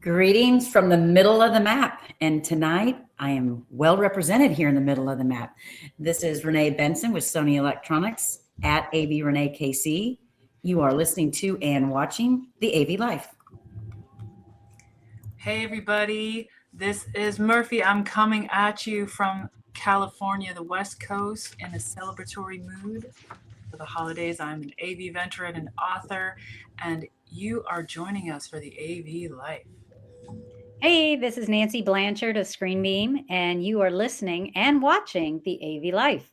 Greetings from the middle of the map. And tonight I am well represented here in the middle of the map. This is Renee Benson with Sony Electronics at AV Renee KC. You are listening to and watching the AV Life. Hey everybody, this is Murphy. I'm coming at you from California, the West Coast, in a celebratory mood. For the holidays, I'm an AV veteran and author, and you are joining us for the AV Life. Hey, this is Nancy Blanchard of ScreenBeam, and you are listening and watching the AV Life.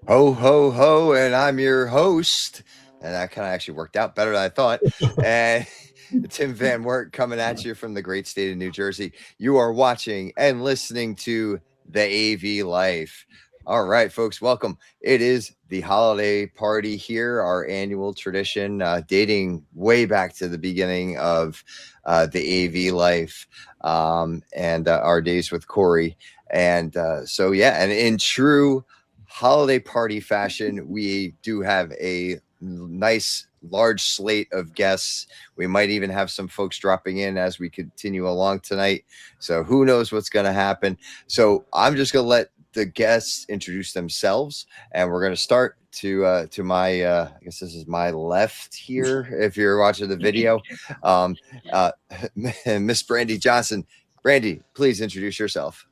Ho, ho, ho, and I'm your host. And that kind of actually worked out better than I thought. And Tim Van Woeart coming at you from the great state of New Jersey. You are watching and listening to the AV Life. All right, folks, welcome. It is the holiday party here, our annual tradition, dating way back to the beginning of the AV Life and our days with Corey. And so, yeah, and in true holiday party fashion, we do have a nice large slate of guests. We might even have some folks dropping in as we continue along tonight. So who knows what's going to happen. So I'm just going to let the guests introduce themselves, and we're going to start to my I guess this is my left here if you're watching the video. Miss Brandy Johnson. Brandy, please introduce yourself.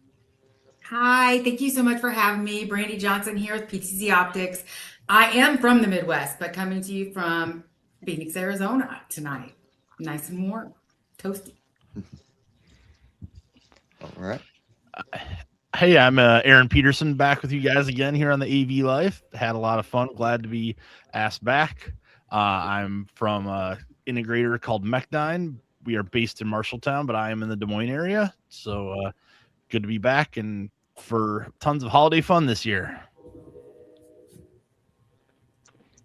Hi, thank you so much for having me. Brandy Johnson here with PTZ Optics. I am from the Midwest, but coming to you from Phoenix, Arizona tonight. Nice and warm, toasty. All right. Hey, I'm Aaron Peterson back with you guys again here on the AV Life. Had a lot of fun. Glad to be asked back. I'm from an integrator called Mechdyne. We are based in Marshalltown, but I am in the Des Moines area. So good to be back and for tons of holiday fun this year.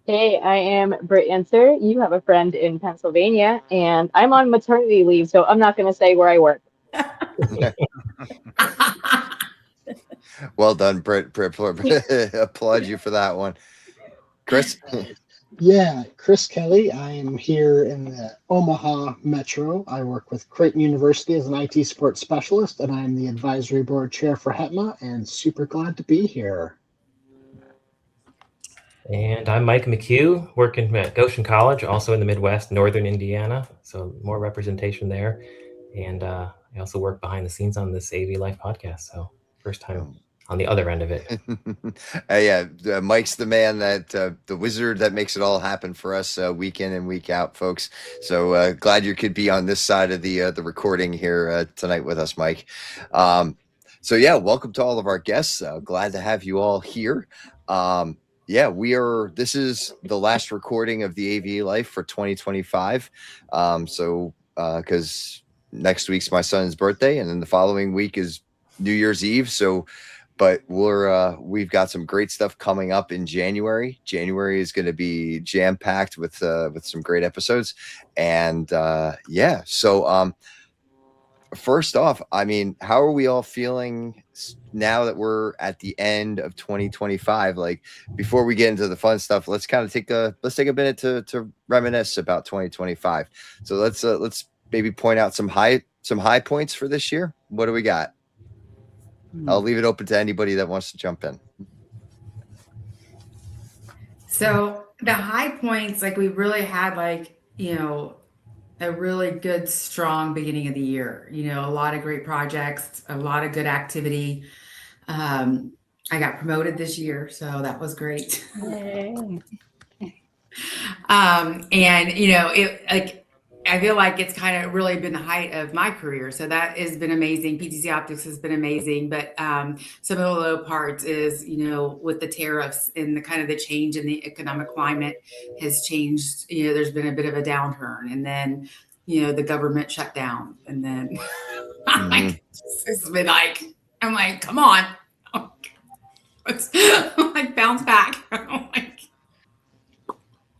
Hey, I am Britt Enser. You have a friend in Pennsylvania, and I'm on maternity leave, so I'm not going to say where I work. Well done, Britt. Applaud you for that one. Chris? Yeah, Chris Kelly. I am here in the Omaha Metro. I work with Creighton University as an IT support specialist, and I'm the advisory board chair for HETMA, and super glad to be here. And I'm Mike McHugh, working at Goshen College, also in the Midwest, Northern Indiana, so more representation there. And I also work behind the scenes on this AV Life podcast, so first time on the other end of it. Mike's the man that the wizard that makes it all happen for us week in and week out, folks. So glad you could be on this side of the recording here tonight with us, Mike. So yeah, welcome to all of our guests. Glad to have you all here. This is the last recording of the AV Life for 2025. Because next week's my son's birthday, and then the following week is New Year's Eve. But we've got some great stuff coming up in January. January is going to be jam packed with some great episodes, and So first off, I mean, how are we all feeling now that we're at the end of 2025? Like, before we get into the fun stuff, let's kind of take a minute to reminisce about 2025. So let's maybe point out some high points for this year. What do we got? I'll leave it open to anybody that wants to jump in. So the high points, like we really had a really good, strong beginning of the year. A lot of great projects, a lot of good activity. I got promoted this year, so that was great. I feel like it's kind of really been the height of my career. So that has been amazing. PTZ Optics has been amazing. But some of the low parts is, with the tariffs and the kind of the change in the economic climate has changed. There's been a bit of a downturn. And then, the government shut down. And then it's been like, I'm like, come on. Let's bounce back.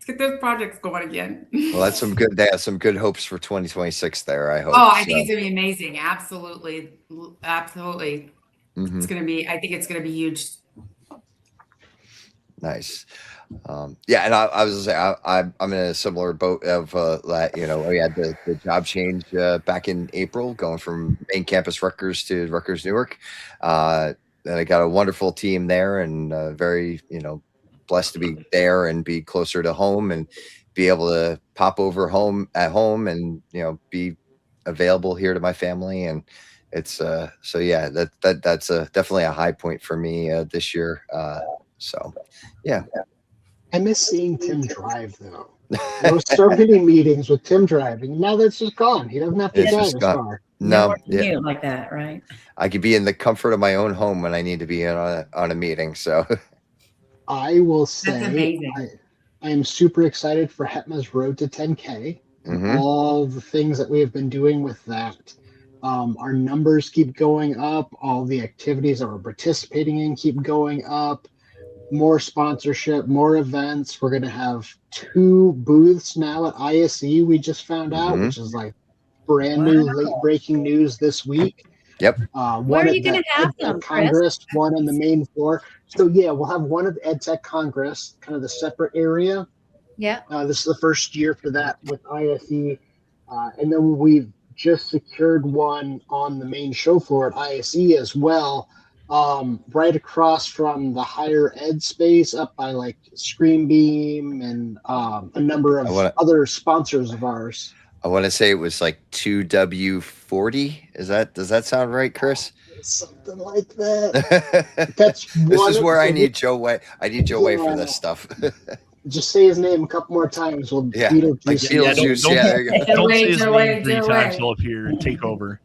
Get those projects going again. Well, that's some good. They have some good hopes for 2026 there, I hope. Oh, I think it's gonna be amazing. Absolutely. Mm-hmm. It's gonna be. I think it's gonna be huge. Nice. Yeah, and I was gonna say I'm in a similar boat of we had the job change back in April, going from main campus Rutgers to Rutgers Newark. And I got a wonderful team there, and very blessed to be there and be closer to home and be able to pop over home and be available here to my family. And it's so yeah, that's definitely a high point for me this year. So yeah. I miss seeing Tim drive, though. There were so many meetings with Tim driving. Now that's just gone. He doesn't have to It's drive just his gone. car. No, more yeah, commute like that, right? I could be in the comfort of my own home when I need to be in on a meeting. So I will That's say amazing. I am super excited for HETMA's Road to 10K and Mhm. all the things that we have been doing with that. Our numbers keep going up. All the activities that we're participating in keep going up. More sponsorship, more events. We're going to have 2 booths now at ISE. We just found out, which is like brand new, late breaking news this week. Yep. Where One are at you going the to have EdTech them, Chris? Congress, one on the main floor. So yeah, we'll have one at the EdTech Congress, kind of the separate area. Yeah. This is the first year for that with ISE, and then we've just secured one on the main show floor at ISE as well. Right across from the higher ed space, up by like ScreenBeam and a number of other sponsors of ours. I want to say it was like 2W40. Does that sound right, Chris? Something like that. That's This one is of- where I so need Joe Way. I need Joe Way for Yeah. this stuff. Just say his name a couple more times. We'll Yeah, Beetlejuice like him. Beetlejuice. Yeah, there you go. Don't say his Joe name Way, 3 Joe times. Way. He'll appear and take over.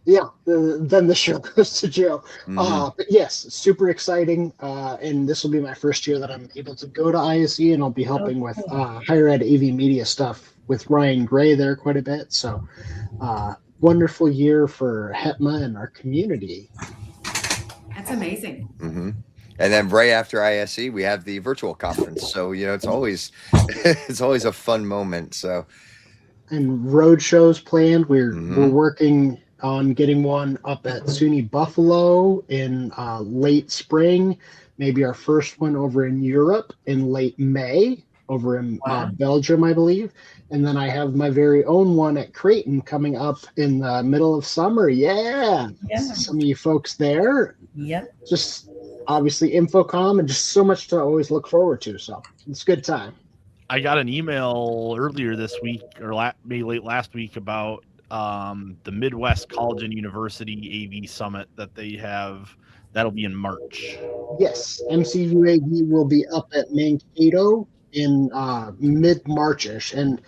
Yeah, then the show goes to Joe. Mhm. But yes, super exciting. And this will be my first year that I'm able to go to ISE, and I'll be helping with higher ed AV media stuff with Ryan Gray there quite a bit. So wonderful year for HETMA and our community. That's amazing. Mm-hmm. And then right after ISE, we have the virtual conference. So it's always a fun moment. So And road shows planned. We're Mhm. working on getting one up at SUNY Buffalo in late spring. Maybe our first one over in Europe in late May, over in Belgium, I believe. And then I have my very own one at Creighton coming up in the middle of summer. Yeah. Some of you folks there. Yep. Just obviously InfoComm and just so much to always look forward to. So it's a good time. I got an email earlier this week or maybe late last week about the Midwest College and University AV Summit that they have. That'll be in March. Yes, MCUAV will be up at Mankato in mid-Marchish, and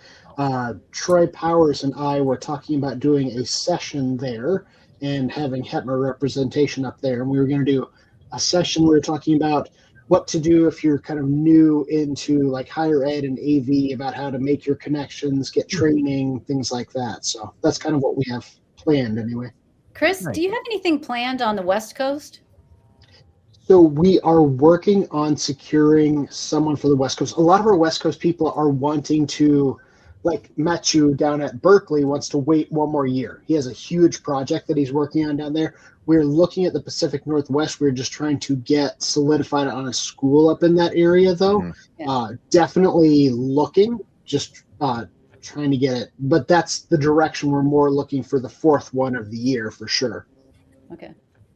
Troy Powers and I were talking about doing a session there and having HETMA representation up there. And we were going to do a session where we were talking about what to do if you're kind of new into like higher ed and AV, about how to make your connections, get training, things like that. So that's kind of what we have planned anyway. Chris, do you have anything planned on the West Coast? So we are working on securing someone for the West Coast. A lot of our West Coast people are wanting to, like Matthew down at Berkeley wants to wait one more year. He has a huge project that he's working on down there. We're looking at the Pacific Northwest. We're just trying to get solidified on a school up in that area, though. Definitely looking, just trying to get it. But that's the direction we're more looking for, the 4th one of the year for sure. Okay.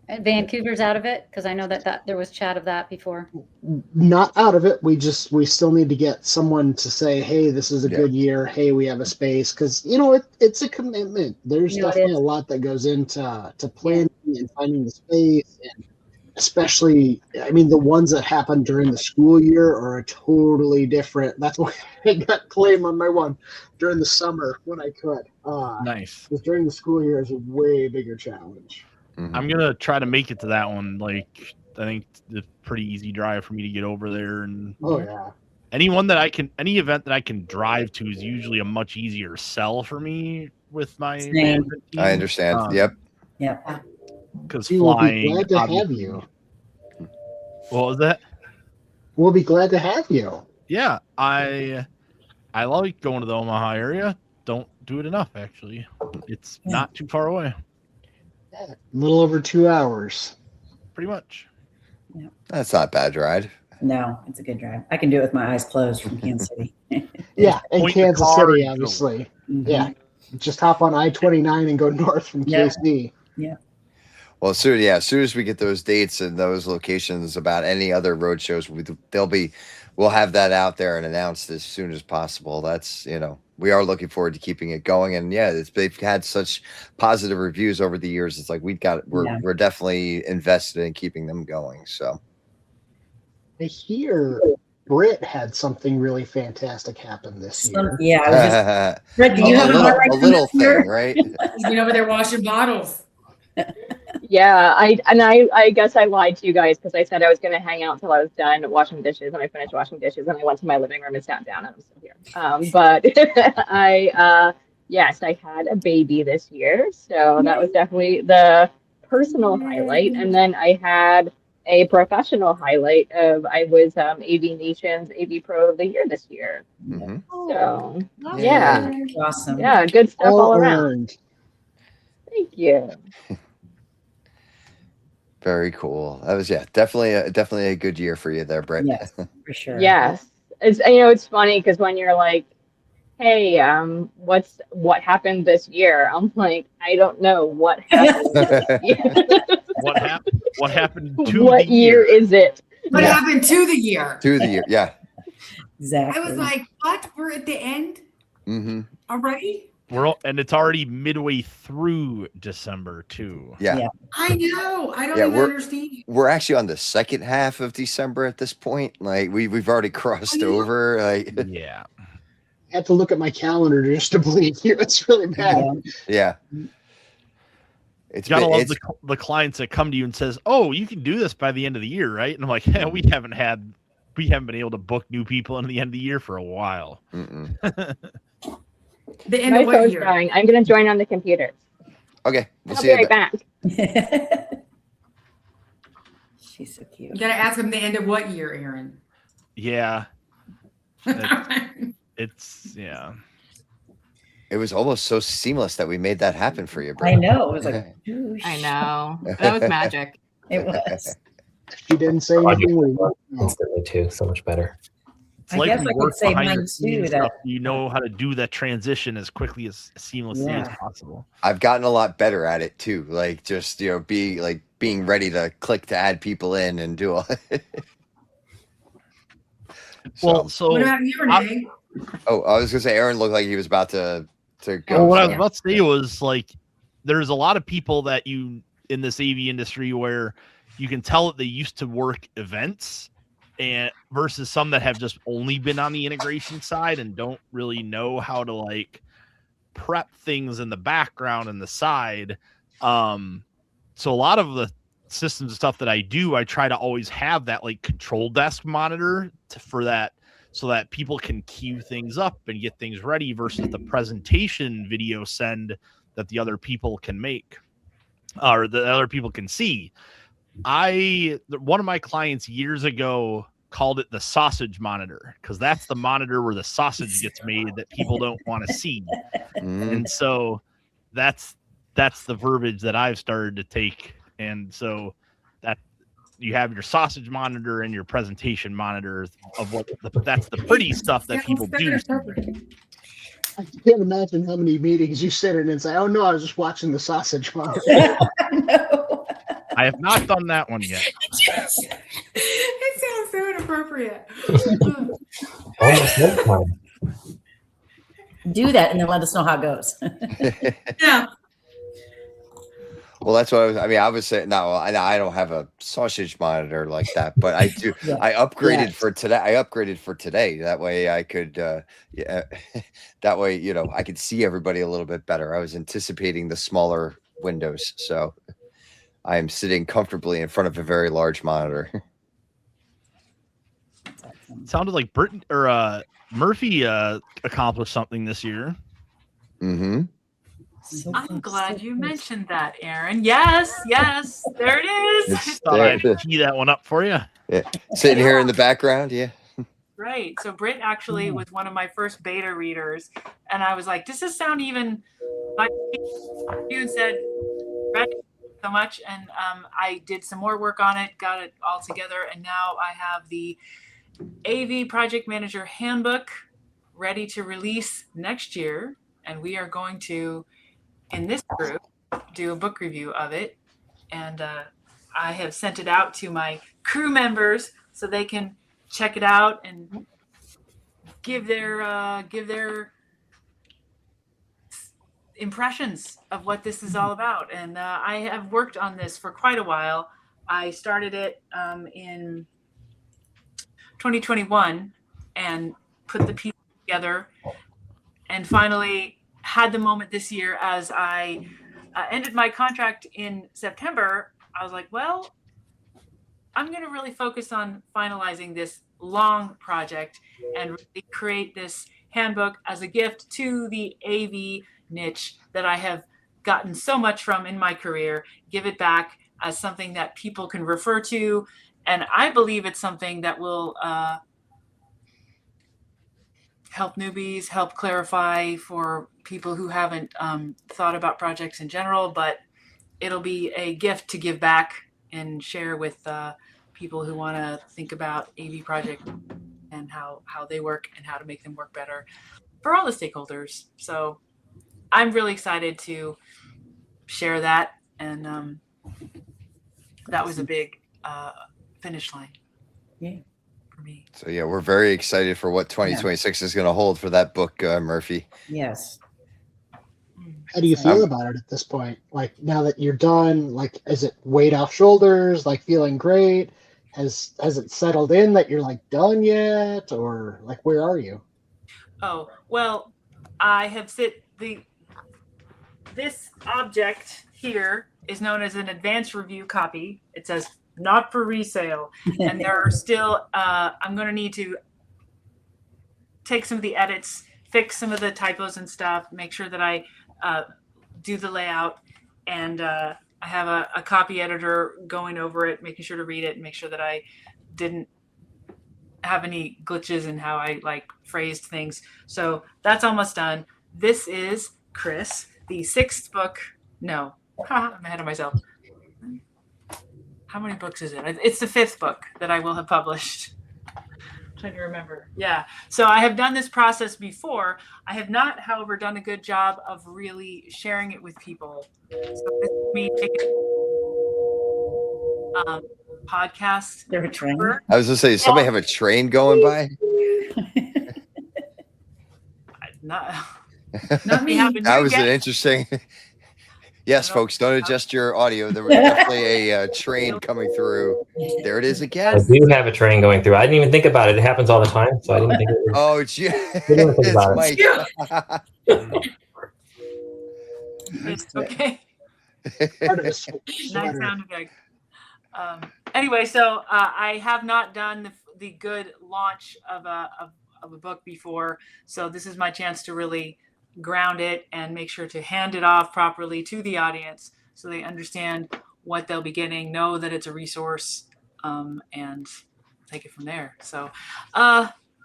And Vancouver's out of it? Because I know that there was chat of that before. Not out of it. We still need to get someone to say, hey, this is a good year. Hey, we have a space. Because, it's a commitment. There's definitely a lot that goes into planning and finding the space. And especially, the ones that happen during the school year are a totally different. That's why I got claim on my one during the summer when I could. Nice. Because during the school year is a way bigger challenge. I'm gonna try to make it to that one. Like, I think it's a pretty easy drive for me to get over there, and any event that I can drive to is usually a much easier sell for me with my management team. I understand. Yep. Because We will be flying. glad to have you. What was that? We'll be glad to have you. Yeah, I like going to the Omaha area. Don't do it enough, actually. It's not too far away. A little over 2 hours. Pretty much. That's not a bad ride. No, it's a good drive. I can do it with my eyes closed from Kansas City. Yeah, and Point the Kansas car City, and go. obviously. Mhm. Yeah, just hop on I-29 and go north from Yeah. KC. Well, soon, as soon as we get those dates and those locations about any other road shows, we'll have that out there and announced as soon as possible. That's, we are looking forward to keeping it going. And they've had such positive reviews over the years. It's like we're definitely invested in keeping them going. So I hear Britt had something really fantastic happen this year. Yeah. I was just, Brett, do you have a little thing, right? He's been over there washing bottles. Yeah, I guess I lied to you guys because I said I was going to hang out till I was done washing dishes, and I finished washing dishes, and I went to my living room and sat down, and I'm still here. But yes, I had a baby this year, so that was definitely the personal highlight. And then I had a professional highlight of I was AV Nation's AV Pro of the Year this year. Mm-hmm. So Yeah. Awesome. yeah, good stuff all around. Earned. Thank you. Very cool. That was definitely a good year for you there, Brett. Yes, for sure. Yes, it's funny because when you're like, hey, what happened this year? I'm like, I don't know what happened this year. What happened? What happened to What the year is it? What happened to the year? To the year, yeah. Exactly. I was like, what? We're at the end Mm-hmm. already? And it's already midway through December too. Yeah. I know. I don't even understand. We're actually on the second half of December at this point. Like we've already crossed over. Like Yeah. I had to look at my calendar just to believe you. It's really bad. yeah. You gotta love the clients that come to you and says, "Oh, you can do this by the end of the year, right?" And I'm like, "Yeah, we haven't been able to book new people into the end of the year for a while." The end My of what phone's year? dying. I'm gonna join on the computer. Okay, we'll I'll see be you right then. back. She's so You cute. gotta ask him the end of what year, Aaron? Yeah. It was almost so seamless that we made that happen for you, Brett. I know. It was like, I know. That was magic. It was. She didn't say anything. We won't know. Instantly too, so much better. It's I like guess we I could work say behind mine the too, scenes that- stuff. You know how to do that transition as quickly as seamlessly as Yeah. possible. I've gotten a lot better at it too. Like just being ready to click to add people in and do all. Well, so What about you, Renee? I was gonna say Aaron looked like he was about to go. Well, what I was so- about to say was like, there's a lot of people that in this AV industry where you can tell that they used to work events and versus some that have just only been on the integration side and don't really know how to like prep things in the background and the side. So a lot of the systems and stuff that I do, I try to always have that like control desk monitor for that, so that people can queue things up and get things ready versus the presentation video send that the other people can make or the other people can see. One of my clients years ago called it the sausage monitor because that's the monitor where the sausage gets made that people don't want to see. And so that's the verbiage that I've started to take. And so that you have your sausage monitor and your presentation monitor of that's the pretty stuff that people do. I can't imagine how many meetings you sit in and say, "Oh no, I was just watching the sausage monitor." No. I have not done that one yet. It sounds so inappropriate. Almost no time. Do that and then let us know how it goes. Yeah. Well, that's what I was saying. No, I don't have a sausage monitor like that, but I do. Yeah. I upgraded for today. That way I could, that way, I could see everybody a little bit better. I was anticipating the smaller windows. So I am sitting comfortably in front of a very large monitor. Sounded like Britain or Murphy accomplished something this year. Mm-hmm. I'm glad you mentioned that, Aaron. Yes, there it is. Thought I'd key that one up for you. Yeah. Sitting here in the background. Yeah. Right. So Britt actually was one of my first beta readers, and I was like, "Does this sound even like?" You said, "Ready?" so much. And I did some more work on it, got it all together. And now I have the AV Project Manager Handbook ready to release next year. And we are going to, in this group, do a book review of it. And I have sent it out to my crew members so they can check it out and give their impressions of what this is all about. And I have worked on this for quite a while. I started it in 2021 and put the pieces together, and finally had the moment this year as I ended my contract in September. I was like, well, I'm going to really focus on finalizing this long project and really create this handbook as a gift to the AV niche that I have gotten so much from in my career, give it back as something that people can refer to. And I believe it's something that will help newbies, help clarify for people who haven't thought about projects in general, but it'll be a gift to give back and share with people who want to think about AV project and how they work and how to make them work better for all the stakeholders. So I'm really excited to share that. And that was a big finish line. Yeah. For me. So yeah, we're very excited for what 2026 is going to hold for that book, Murphy. Yes. How do you feel about it at this point? Like, now that you're done, like, is it weight off shoulders, like feeling great? Has it settled in that you're like done yet, or like, where are you? Oh, well, I have this object here is known as an advanced review copy. It says not for resale. And there are still, I'm going to need to take some of the edits, fix some of the typos and stuff, make sure that I do the layout. And I have a copy editor going over it, making sure to read it and make sure that I didn't have any glitches in how I like phrased things. So that's almost done. This is Chris, the 6th book. No, I'm ahead of myself. How many books is it? It's the 5th book that I will have published. I'm trying to remember. Yeah. So I have done this process before. I have not, however, done a good job of really sharing it with people. So this is me taking podcast. There a train? I was going to say, does somebody have a train going by? Not me. That was an interesting. Yes, folks, don't adjust your audio. There was definitely a train coming through. There it is I again. do have a train going through. I didn't even think about it. It happens all the time, so I didn't think it was. Oh, it's you. Didn't think about it. It's okay. Part of this Nice sweater. sound effect. Anyway, so I have not done the good launch of a book before, so this is my chance to really ground it and make sure to hand it off properly to the audience so they understand what they'll be getting, know that it's a resource, and take it from there. So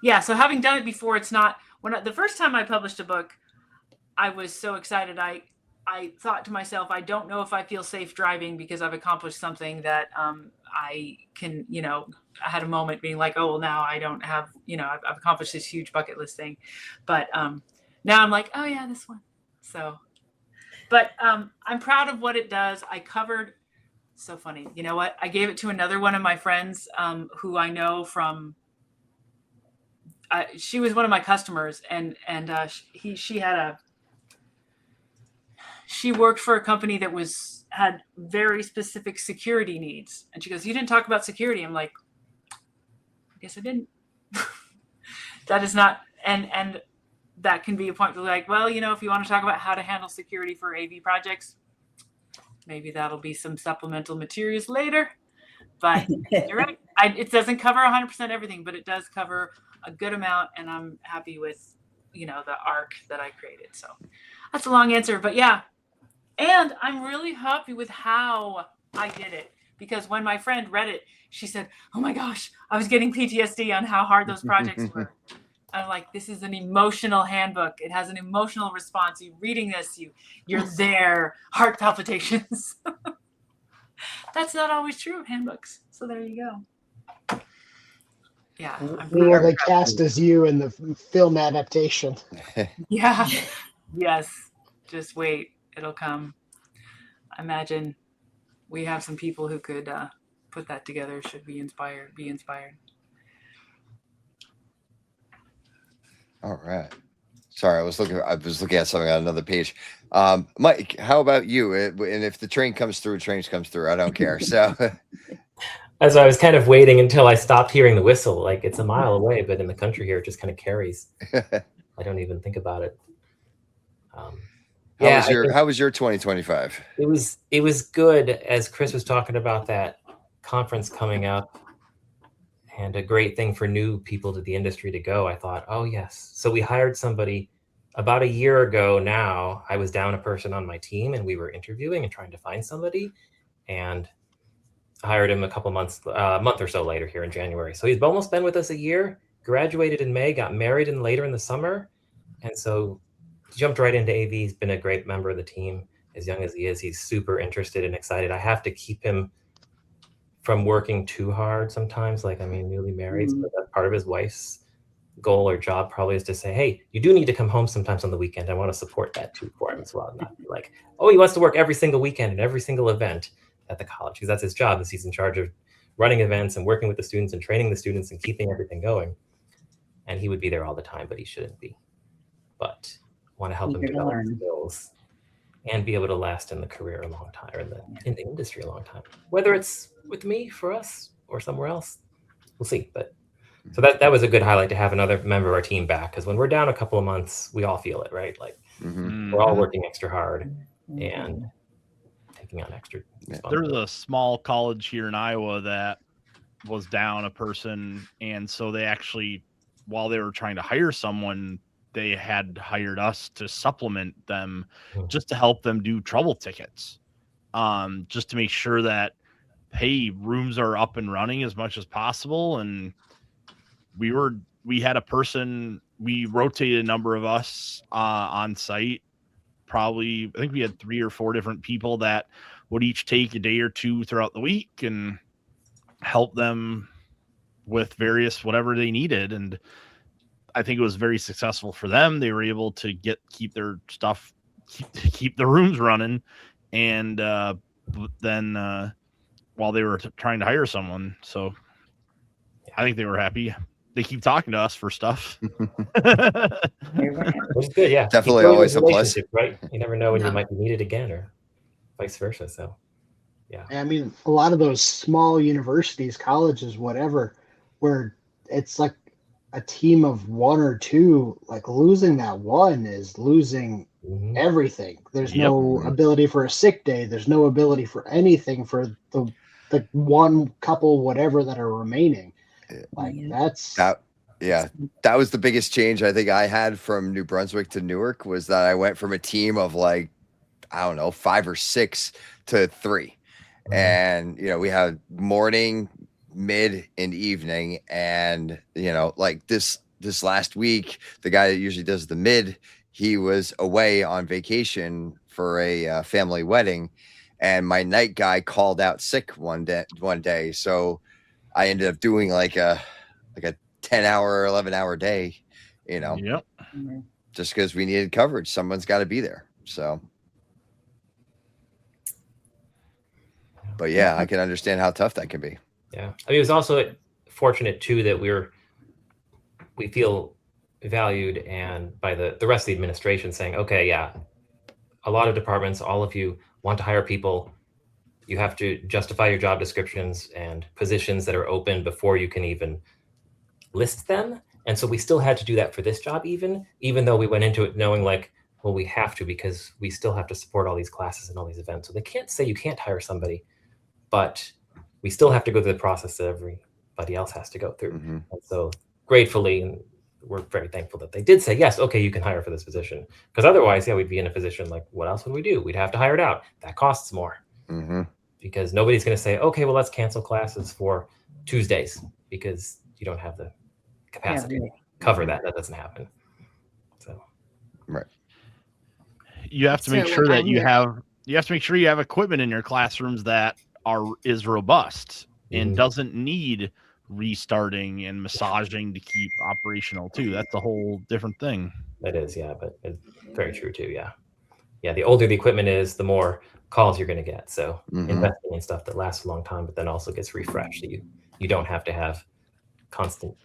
yeah, so having done it before, it's not the first time I published a book, I was so excited. I thought to myself, I don't know if I feel safe driving because I've accomplished something that I can, I had a moment being like, oh, well, now I don't have, I've accomplished this huge bucket list thing. But now I'm like, oh, yeah, this one. So, but I'm proud of what it does. I covered, so funny. You know what? I gave it to another one of my friends who I know from, she was one of my customers, and she worked for a company that had very specific security needs. And she goes, you didn't talk about security. I'm like, I guess I didn't. That is not, and that can be a point to like, well, if you want to talk about how to handle security for AV projects, maybe that'll be some supplemental materials later. But you're right. It doesn't cover 100% everything, but it does cover a good amount. And I'm happy with, the arc that I created. So that's a long answer, but yeah. And I'm really happy with how I did it, because when my friend read it, she said, oh my gosh, I was getting PTSD on how hard those projects were. I'm like, this is an emotional handbook. It has an emotional response. You reading this, you're there, heart palpitations. That's not always true of handbooks. So there you go. Yeah. Who will they cast as you in the film adaptation? Yeah. Yes. Just wait. It'll come. I imagine we have some people who could put that together. Should be inspired. All right. Sorry, I was looking at something on another page. Mike, how about you? And if the train comes through, I don't care. So As I was kind of waiting until I stopped hearing the whistle, like it's a mile away, but in the country here, it just kind of carries. I don't even think about it. How was your 2025? It was good. As Chris was talking about that conference coming up and a great thing for new people to the industry to go, I thought, oh yes. So we hired somebody about a year ago now. I was down a person on my team and we were interviewing and trying to find somebody, and hired him a month or so later here in January. So he's almost been with us a year, graduated in May, got married later in the summer. And so jumped right into AV. He's been a great member of the team. As young as he is, he's super interested and excited. I have to keep him from working too hard sometimes. Newly married, so that's part of his wife's goal or job probably is to say, hey, you do need to come home sometimes on the weekend. I want to support that too for him as well. Not be like, oh, he wants to work every single weekend and every single event at the college, because that's his job, is he's in charge of running events and working with the students and training the students and keeping everything going. And he would be there all the time, but he shouldn't be. But I want to help him develop skills and be able to last in the career a long time, or in the industry a long time. Whether it's with me, for us, or somewhere else, we'll see. But so that was a good highlight to have another member of our team back, because when we're down a couple of months, we all feel it, right? Like we're all working extra hard and taking on extra. There's a small college here in Iowa that was down a person, and so they actually, while they were trying to hire someone, they had hired us to supplement them, just to help them do trouble tickets, just to make sure that, hey, rooms are up and running as much as possible. And we had a person, we rotated a number of us on site. Probably, I think we had 3 or 4 different people that would each take a day or two throughout the week and help them with various whatever they needed. And I think it was very successful for them. They were able to keep their stuff, keep the rooms running. And then while they were trying to hire someone. So I think they were happy. They keep talking to us for stuff. Which is good, yeah. Definitely always a plus. Right? You never know when you might be needed again, or vice versa. So, yeah. I mean, a lot of those small universities, colleges, whatever, where it's like a team of 1 or 2, like losing that one is losing everything. There's no ability for a sick day. There's no ability for anything for the one couple, whatever, that are remaining. Like that was the biggest change I think I had from New Brunswick to Newark, was that I went from a team of 5 or 6 to 3. And we had morning, mid, and evening. And this last week, the guy that usually does the mid, he was away on vacation for a family wedding, and my night guy called out sick one day. So I ended up doing like a 10-hour, 11-hour day, just because we needed coverage. Someone's got to be there. So, but yeah, I can understand how tough that can be. Yeah. I mean, it was also fortunate too that we feel valued, and by the rest of the administration saying, okay, yeah, a lot of departments, all of you want to hire people. You have to justify your job descriptions and positions that are open before you can even list them. And so we still had to do that for this job, even though we went into it knowing we have to, because we still have to support all these classes and all these events. So they can't say you can't hire somebody, but we still have to go through the process that everybody else has to go through. And so gratefully, and we're very thankful that they did say, yes, okay, you can hire for this position. Because otherwise, we'd be in a position like, what else would we do? We'd have to hire it out. That costs more. Because nobody's going to say, okay, well, let's cancel classes for Tuesdays because you don't have the capacity to cover that. That doesn't happen. So, right. You have to make sure that you have equipment in your classrooms that is robust and Mhm. doesn't need restarting and massaging to keep operational too. That's a whole different thing. That is, yeah, but it's very true too. Yeah. Yeah. The older the equipment is, the more calls you're going to get. So investing in stuff that lasts a long time, but then also gets refreshed. So you don't have to have constant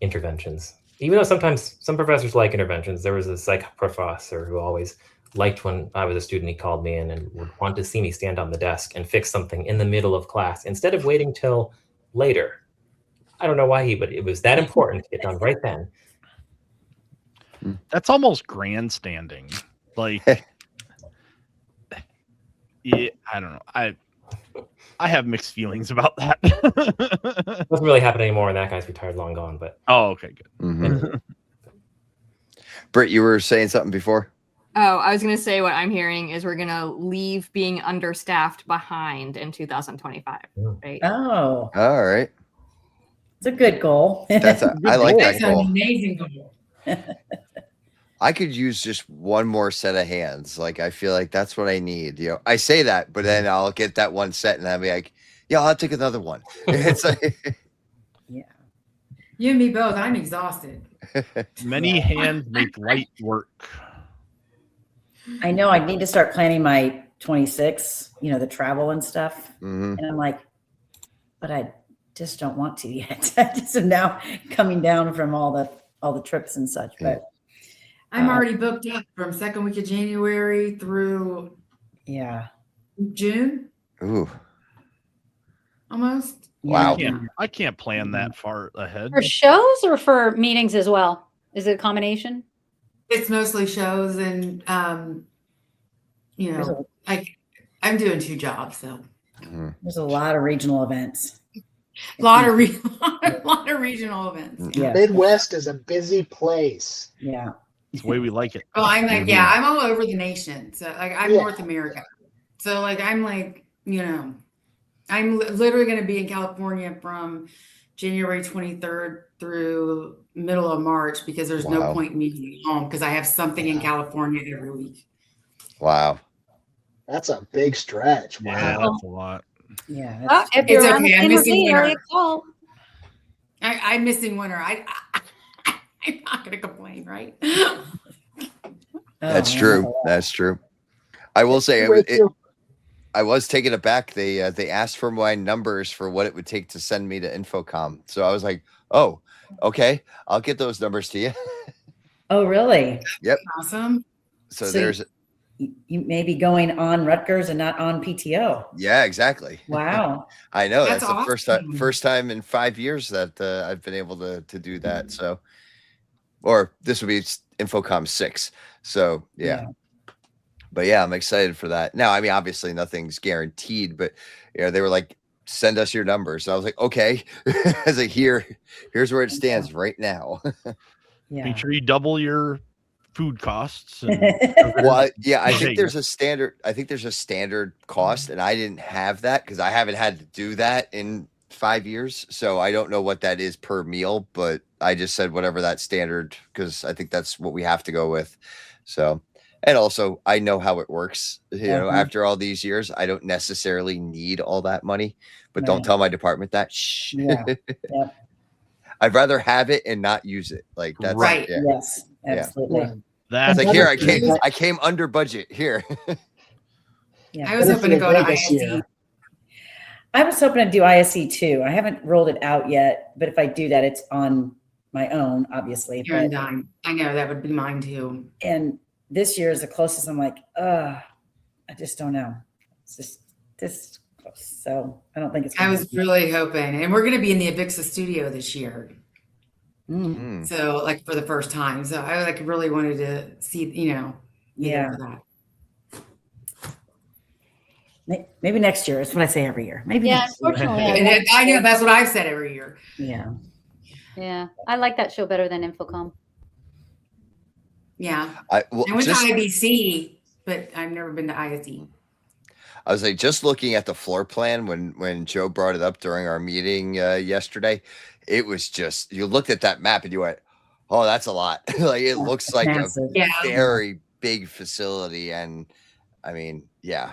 interventions. Even though sometimes some professors like interventions. There was a psych professor who always liked when I was a student, he called me in and would want to see me stand on the desk and fix something in the middle of class instead of waiting till later. I don't know why but it was that important to get done right then. That's almost grandstanding. Like, yeah, I don't know. I have mixed feelings about that. It doesn't really happen anymore, and that guy's retired, long gone. But okay, good. Britt, you were saying something before? Oh, I was going to say what I'm hearing is we're going to leave being understaffed behind in 2025. Right? Oh, All right. it's a good goal. I like that That's an goal. amazing goal. I could use just one more set of hands. Like, I feel like that's what I need. You know, I say that, but then I'll get that one set and I'll be like, yeah, I'll take another one. It's like, Yeah. You and me both. I'm exhausted. Many hands make light work. I know I need to start planning my 26, the travel and stuff. Mhm. And I'm like, but I just don't want to yet. I just am now coming down from all the trips and such. But I'm already booked up from second week of January through yeah. June, Ooh, almost. wow. I can't plan that far ahead. For shows or for meetings as well? Is it a combination? It's mostly shows and, I'm doing 2 jobs, so There's a lot of regional events. a lot of regional events. Yeah. Midwest is a busy place. Yeah. It's the way we like it. Well, I'm like, yeah, I'm all over the nation. So like, I'm Yeah. North America. So like, I'm like, I'm literally going to be in California from January 23rd through middle of March because there's no Wow. point in me being home because I have something in California every week. Wow. That's a big stretch. Wow. Yeah, that's a lot. Yeah. Oh, that's- if you're It's around okay, the I'm San missing Jose area, winter. call. I'm missing winter. I'm not going to complain, right? That's Oh, true. man. That's true. I will say I was taken aback. They asked for my numbers for what it would take to send me to InfoComm. So I was like, oh, okay, I'll get those numbers to you. Oh, really? Yep. Awesome. So So there's, You may be going on Rutgers and not on PTO. yeah, exactly. Wow. I know That's that's the awesome. first time in 5 years that I've been able to do that. So, or this would be InfoComm 6. So yeah. But yeah, I'm excited for that. Now, I mean, obviously nothing's guaranteed, but they were like, send us your numbers. So I was like, okay. I was like, here's where it stands right now. Yeah. Make sure you double your food costs. And Well, yeah, I There think you there's a standard cost, and I didn't have that because I haven't had to do that in 5 years. So I don't know what that is per meal, but I just said whatever that standard because I think that's what we have to go with. So, and also I know how it works. After all these years, I don't necessarily need all that money, but don't Right. tell my department that. Shh. Yeah. Yep. I'd rather have it and not use it. Like that's Right. Yeah. Yes, absolutely. that's It's like here Another- I came under budget here. Yeah. I was Better hoping for to go to Vegas ISE. year. I was hoping to do ISE too. I haven't rolled it out yet, but if I do that, it's on my own, obviously. Here and But, dime. I know that would be mine too. and this year is the closest. I'm like, I just don't know. It's just this close. So I don't think it's. I was really hoping, and we're going to be in the Avixa studio this year. Mm, So like for the first time. So I like really wanted to see, be there yeah. for that. Maybe next year. That's what I say every year. Maybe. Yeah, next year. unfortunately, And I know that's what I've said every year. Yeah. yeah, I like that show better than InfoComm. Yeah. I went to IBC, but I've never been to ISE. I was like, just looking at the floor plan when Joe brought it up during our meeting yesterday, it was just, you looked at that map and you went, oh, that's a lot. Like it looks like Massive. Yeah. a very big facility. And I mean, yeah.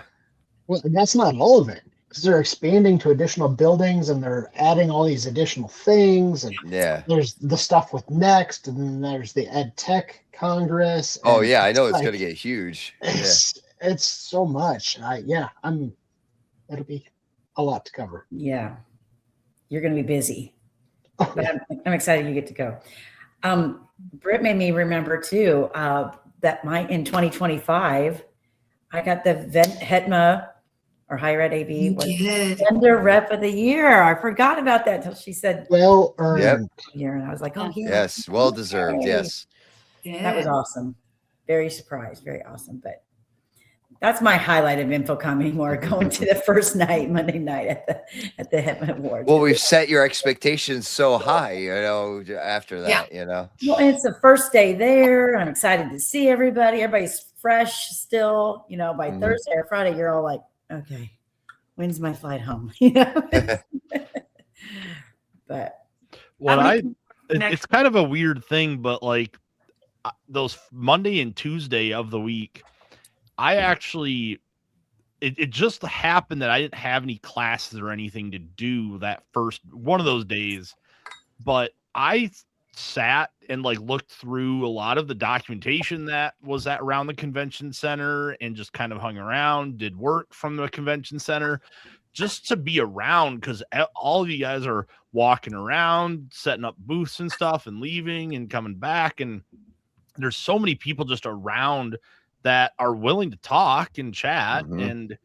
Well, and that's not all of it. because they're expanding to additional buildings and they're adding all these additional things. And Yeah. there's the stuff with Next, and then there's the Ed Tech Congress. Oh and yeah, I know it's like, going to get huge. Yeah. It's so much. It'll be a lot to cover. Yeah. You're going to be busy. But I'm excited you get to go. Britt made me remember too that in 2025, I got the HETMA or Higher Ed AV vendor rep of the year. I forgot about that until she said, well earned. Yep. Year, and I was like, oh yeah. Yes, well deserved. Yay. Yes. That was awesome. Very surprised. Very awesome. But that's my highlight of InfoComm anymore, going to the first night, Monday night at the HETMA Awards. Well, we've set your expectations so high, after that, Well, and it's the first day there. I'm excited to see everybody. Everybody's fresh still. By Thursday or Friday, you're all like, okay, when's my flight home? But it's kind of a weird thing, but like those Monday and Tuesday of the week, I actually, it just happened that I didn't have any classes or anything to do that first one of those days, but I sat and looked through a lot of the documentation that was around the convention center and just kind of hung around, did work from the convention center just to be around, because all of you guys are walking around, setting up booths and stuff and leaving and coming back. And there's so many people just around that are willing to talk and chat. And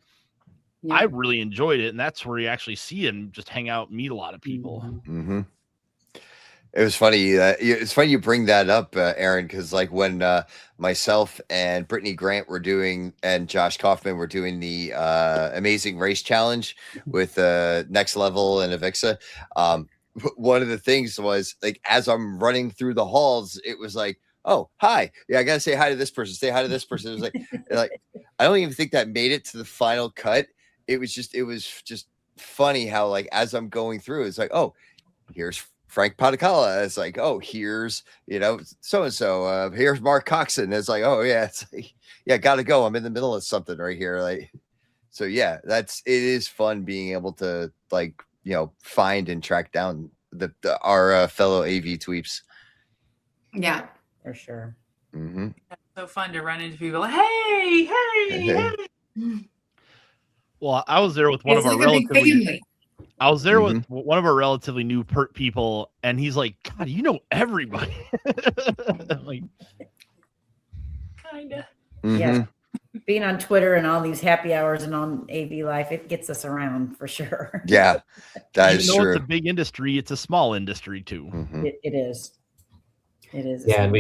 I really enjoyed it. And that's where you actually see and just hang out, meet a lot of people. It was funny. It's funny you bring that up, Aaron, because when myself and Brittany Grant were doing, and Josh Kaufman were doing the Amazing Race Challenge with Next Level and Avixa, one of the things was as I'm running through the halls, it was like, oh, hi. Yeah, I got to say hi to this person. Say hi to this person. It was like I don't even think that made it to the final cut. It was just funny how as I'm going through, it's like, oh, here's Frank Padicala. It's like, oh, here's, so-and-so. Here's Mark Coxon. It's like, oh yeah, it's like, yeah, got to go. I'm in the middle of something right here. So yeah, it is fun being able to find and track down our fellow AV tweeps. Yeah. For sure. It's so fun to run into people. Hey. Well, I was there with one of our relatively. I was there with one of our relatively new people, and he's like, "God, you know everybody." Kinda. Yeah. Being on Twitter and all these happy hours and on AV Life, it gets us around for sure. Yeah, that is true. It's a big industry. It's a small industry too. It is. It is. Yeah, and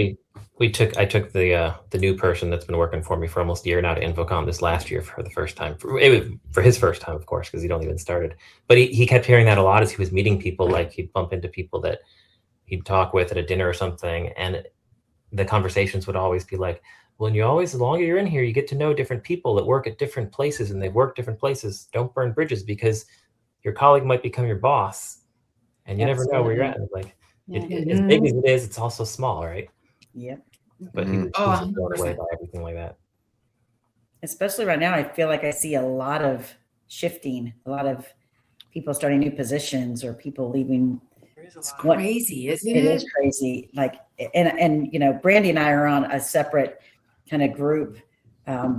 I took the new person that's been working for me for almost a year now to InfoComm this last year for the first time. For his first time, of course, because he'd only been started. But he kept hearing that a lot as he was meeting people. He'd bump into people that he'd talk with at a dinner or something, and the conversations would always be like, well, and the longer you're in here, you get to know different people that work at different places, and they've worked different places. Don't burn bridges, because your colleague might become your boss, and you never know where you're at. And as big as it is, it's also small, right? Yep. But he was blown away by everything like that. Especially right now, I feel like I see a lot of shifting, a lot of people starting new positions or people leaving. It's crazy, isn't it? It is crazy. And Brandy and I are on a separate kind of group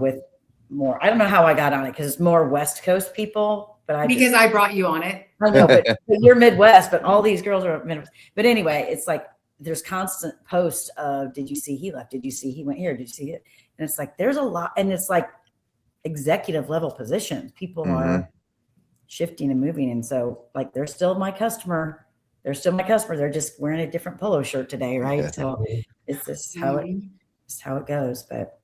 with more. I don't know how I got on it because it's more West Coast people. But I brought you on it. I know, but you're Midwest, but all these girls are Midwest. But anyway, it's like there's constant posts of, did you see he left? Did you see he went here? Did you see it? And it's like there's a lot, and it's like executive level positions. People are shifting and moving, and so they're still my customer. They're still my customer. They're just wearing a different polo shirt today, right? So it's just how it goes. But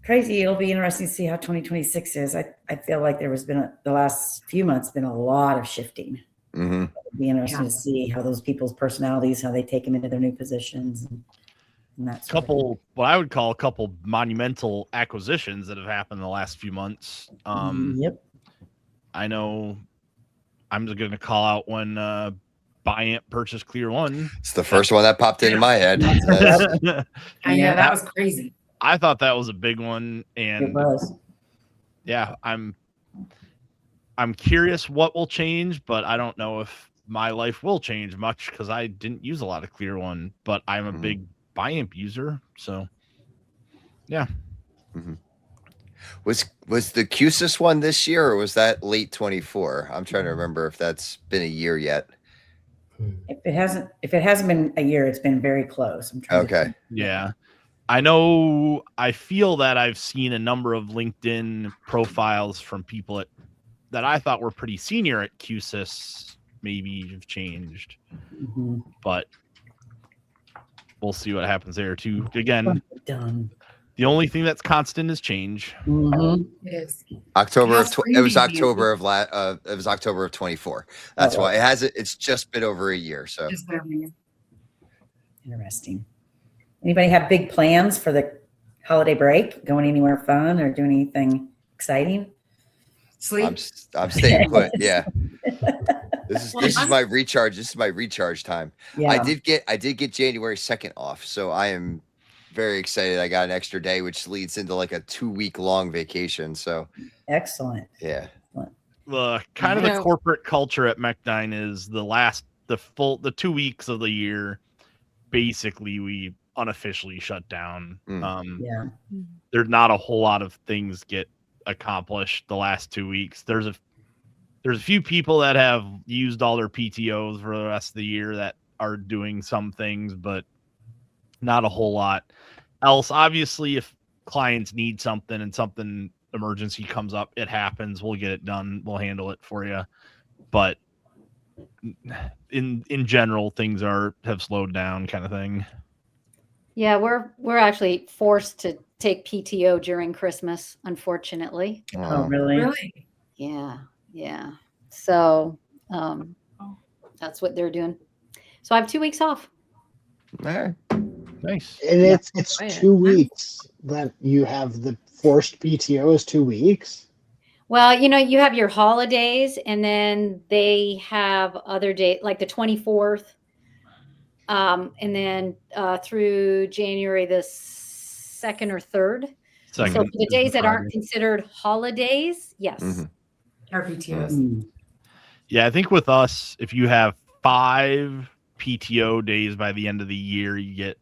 crazy. It'll be interesting to see how 2026 is. I feel like there has been the last few months been a lot of shifting. It'll be interesting to see how those people's personalities, how they take them into their new positions, and that sort of what I would call a couple monumental acquisitions that have happened in the last few months. Yep. I know I'm just going to call out when Bryant purchased Clear One. It's the first one that popped into my head. I know, that was crazy. I thought that was a big one, and it was. Yeah, I'm curious what will change, but I don't know if my life will change much because I didn't use a lot of Clear One, but I'm a big Biamp user, so yeah. Was the QSIS one this year, or was that late 24? I'm trying to remember if that's been a year yet. If it hasn't been a year, it's been very close. I'm trying to Okay. think. Yeah. I feel that I've seen a number of LinkedIn profiles from people that I thought were pretty senior at QSIS maybe have changed, but we'll see what happens there too. Again, Done. the only thing that's constant is change. Yes. October of How's it was ScreenBeam October of it was October of 24. That's why it hasn't. It's just been over a year. So Just over here. Interesting. Anybody have big plans for the holiday break? Going anywhere fun or doing anything exciting? Sleep. I'm staying put. Yeah. This is my recharge. This is my recharge time. Yeah. I did get January 2nd off, so I am very excited. I got an extra day, which leads into like a 2-week long vacation. So Excellent. yeah. The kind of the corporate culture at Mech9 is the 2 weeks of the year. Basically, we unofficially shut down. Yeah. There's not a whole lot of things get accomplished the last 2 weeks. There's a few people that have used all their PTOs for the rest of the year that are doing some things, but not a whole lot else. Obviously, if clients need something and something emergency comes up, it happens. We'll get it done. We'll handle it for you. But in general, things have slowed down, kind of thing. Yeah, we're actually forced to take PTO during Christmas, unfortunately. Oh, really? Really? Yeah. So that's what they're doing. So I have 2 weeks off. All right. Nice. And it's 2 weeks that you have the forced PTO is 2 weeks. Well, you have your holidays, and then they have other days like the 24th, and then through January the 2nd or 3rd. So for the days that aren't considered holidays, yes. Our PTOs. Yeah, I think with us, if you have 5 PTO days by the end of the year, you get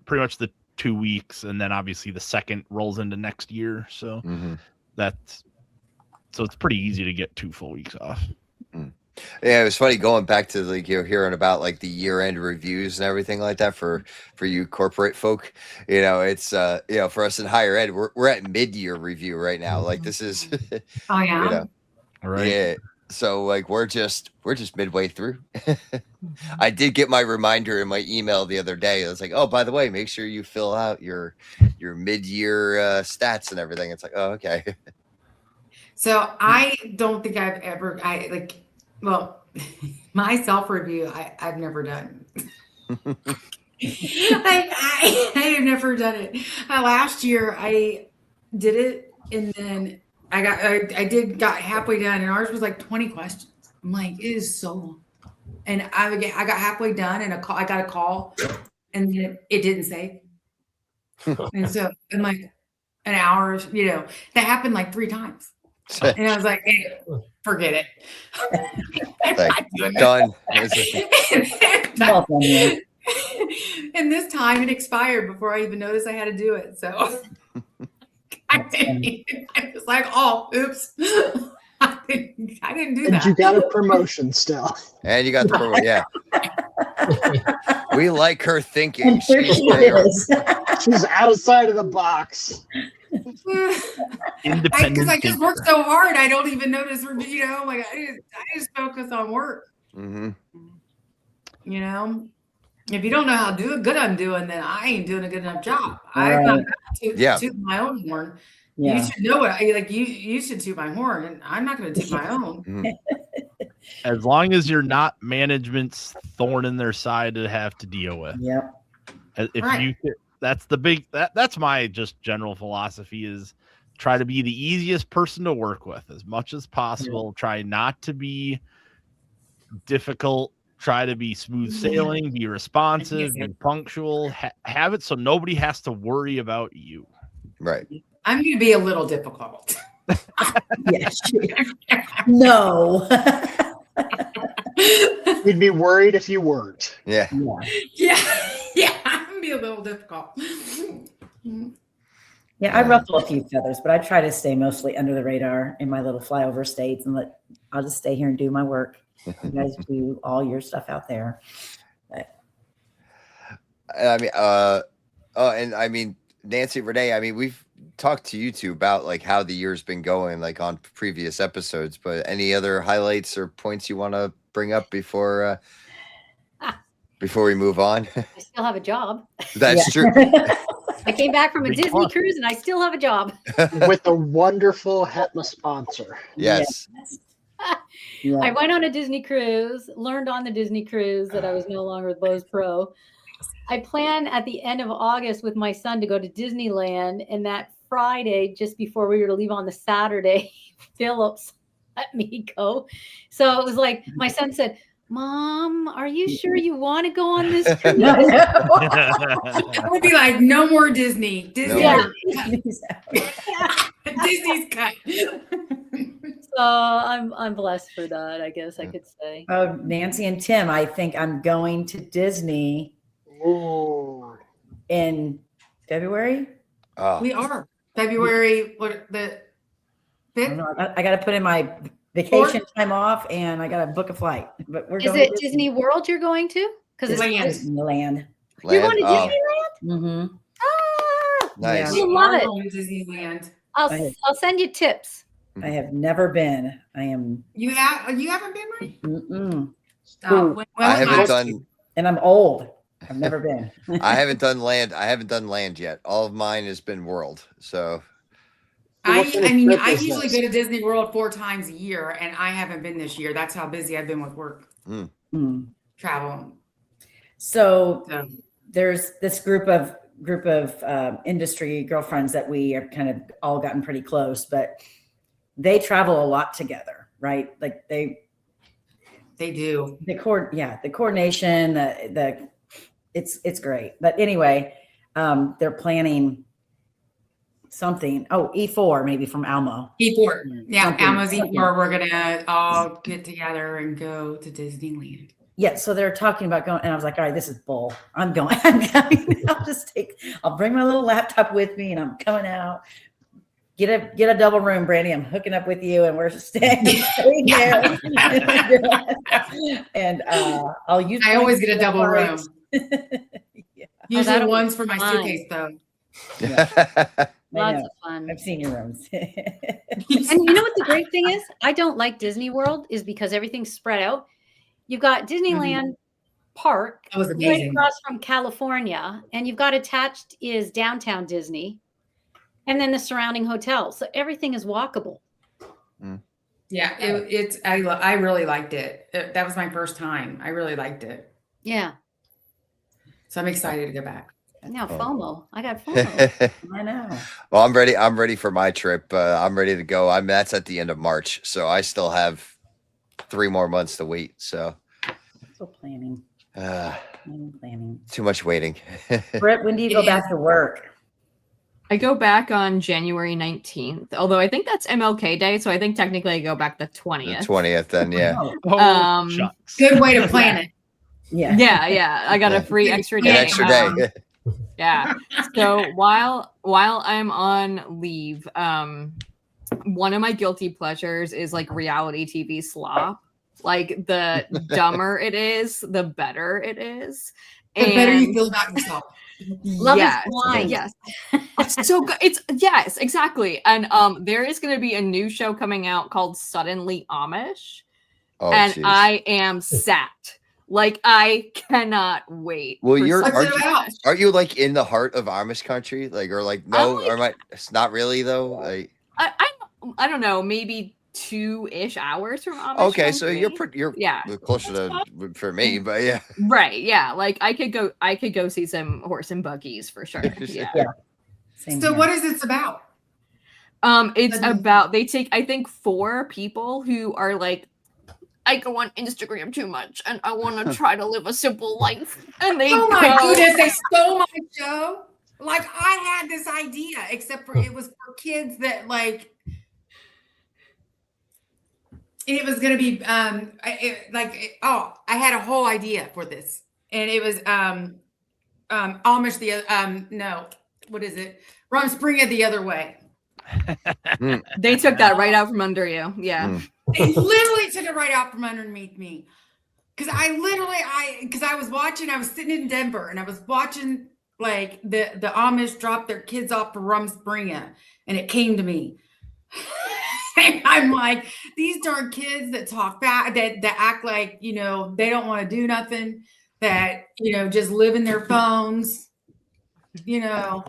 pretty much the 2 weeks, and then obviously the 2nd rolls into next year. So so it's pretty easy to get 2 full weeks off. Yeah, it was funny going back to like hearing about like the year-end reviews and everything like that for you corporate folk. It's for us in higher ed, we're at mid-year review right now. Like this is Oh yeah. Right. Yeah. So like we're just midway through. I did get my reminder in my email the other day. It was like, oh, by the way, make sure you fill out your mid-year stats and everything. It's like, oh, okay. So I don't think I've ever my self-review I've never done. I have never done it. Last year I did it, and then I got halfway done, and ours was like 20 questions. I'm like, it is so long. And I got halfway done, and I got a call, and then it didn't save. And so in like an hour, that happened like 3 times. And I was like, hey, forget it. I'm not doing Done. Well done, yeah. And this time it expired before I even noticed I had to do it. So I was like, oh, oops. I didn't do And that. you got a promotion still. And you got the promo, yeah. We like her thinking. And here She's she there. is. She's outside of the box. Independent. Because I just work so hard, I don't even notice. Like I just focus on work. If you don't know how good I'm doing, then I ain't doing a good enough job. I'm not toot my own horn. Yeah. You should know what you should toot my horn, and I'm not going to toot my own. As long as you're not management's thorn in their side to have to deal with. Yep. If that's my just general philosophy is try to be the easiest person to work with as much as possible. Try not to be difficult. Try to be smooth sailing, be responsive, be punctual, have it so nobody has to worry about you. Right. I'm going to be a little difficult. Yes. No. We'd be worried if you weren't. Yeah. Yeah, it'd be a little difficult. Yeah, I ruffle a few feathers, but I try to stay mostly under the radar in my little flyover states and I'll just stay here and do my work. You guys do all your stuff out there. I mean, and I mean, Nancy, Renee, I mean, we've talked to you two about like how the year's been going, like on previous episodes, but any other highlights or points you want to bring up before we move on? I still have a job. That's true. I came back from a Big Disney plus. cruise and I still have a job. With a wonderful HETMA sponsor. Yes. Yeah. I went on a Disney cruise, learned on the Disney cruise that I was no longer with Bose Pro. I plan at the end of August with my son to go to Disneyland, and that Friday, just before we were to leave on the Saturday, Phillips let me go. So it was like my son said, "Mom, are you sure you want to go on this cruise?" I would be like, no more Disney. Disney. Yeah. Disney's cut. So I'm blessed for that, I guess I could say. Oh, Nancy and Tim, I think I'm going to Disney Ooh. in February. Oh, We are February. What the I fifth? don't know. I got to put in my vacation time off, and I got to book a flight. But we're Is going it to Disney World you're going to? Because it's Disneyland. Disneyland. you're going to oh, Disneyland? Mm-hmm. Ah, nice. Yeah. I love it. Going to Disneyland. I'll send you tips. I have never been. I am. You haven't been, right? Mm-mm. Stop. Well, I haven't I- done. And I'm old. I've never been. I haven't done land. I haven't done land yet. All of mine has been world. So I What kind of mean, trip I is usually this? go to Disney World 4 times a year, and I haven't been this year. That's how busy I've been with work, Mm. travel. So So there's this group of industry girlfriends that we have kind of all gotten pretty close, but they travel a lot together, right? Like they do. the coordination, it's great. But anyway, they're planning something. Oh, E4 maybe from Almo. E4. Yeah, Something- Almo's something. E4. We're gonna all get together and go to Disneyland. Yeah, so they're talking about going, and I was like, all right, this is bull. I'm going. I'll bring my little laptop with me, and I'm coming out. Get a double room, Brandy. I'm hooking up with you, and we're staying there. And I'll use. I always get a double room. Yeah, Usually that'll be one's for my fun. suitcase, though. I Lots know. of fun. I've seen your rooms. And you know what the great thing is? I don't like Disney World is because everything's spread out. You've got Disneyland Park That was right amazing. across from California, and you've got attached is downtown Disney, and then the surrounding hotels. So everything is walkable. Yeah, I really liked it. That was my first time. I really liked it. Yeah. So I'm excited to go back. Now FOMO. I got FOMO. I know. Well, I'm ready. I'm ready for my trip. I'm ready to go. That's at the end of March, so I still have 3 more months to wait. So Still planning. Planning. too much waiting. Britt, when do you go back to work? I go back on January 19th, although I think that's MLK Day, so I think technically I go back the 20th. The 20th, then yeah. Oh, Shucks. Good way to plan it. yeah. Yeah, I got a free extra day. An extra day. Yeah. So while I'm on leave, one of my guilty pleasures is like reality TV slop. Like the dumber it is, the better it is. The better you feel about yourself. Love yes, is blind. yes. It's so good. It's yes, exactly. And there is going to be a new show coming out called Suddenly Amish, Oh, and geez. I am set. Like I cannot wait. Well, for you're- What's Suddenly it about? Amish. Aren't you like in the heart of Amish country? Like, or like no, or am I? It's not really though. Like, I don't know, maybe 2-ish hours from Amish okay, so country. you're pretty. You're Yeah. closer to for me, but yeah. Right, yeah. Like I could go see some horse and buggies for sure. Yeah. Yeah. Same So here. what is this about? It's Suddenly- about they take I think 4 people who are like I go on Instagram too much and I want to try to live a simple life. And they Oh my go, goodness, they stole my show. Like I had this idea, except for it was for kids that like it was going to be I had a whole idea for this, and it was Amish no, what is it? Rumspringa the other way. They took that right out from under you. Yeah. They literally took it right out from underneath me. Because I was watching, I was sitting in Denver and I was watching like the Amish drop their kids off for Rumspringa, and it came to me. And I'm like, these darn kids that talk back, that act like, you know, they don't want to do nothing, that, you know, just live in their phones, you know,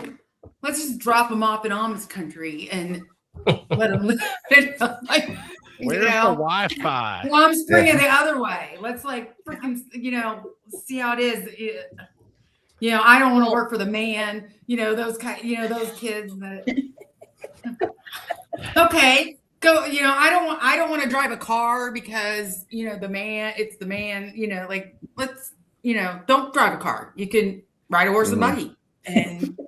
let's just drop them off in Amish country and let them live. Like, Where's the Wi-Fi? Rumspringa the other way. Let's like freaking, you know, see how it is. You know, I don't want to work for the man, you know, those kids that okay. Go, you know, I don't want to drive a car because, you know, it's the man, you know, like, let's, you know, don't drive a car. You can ride a horse and buggy. And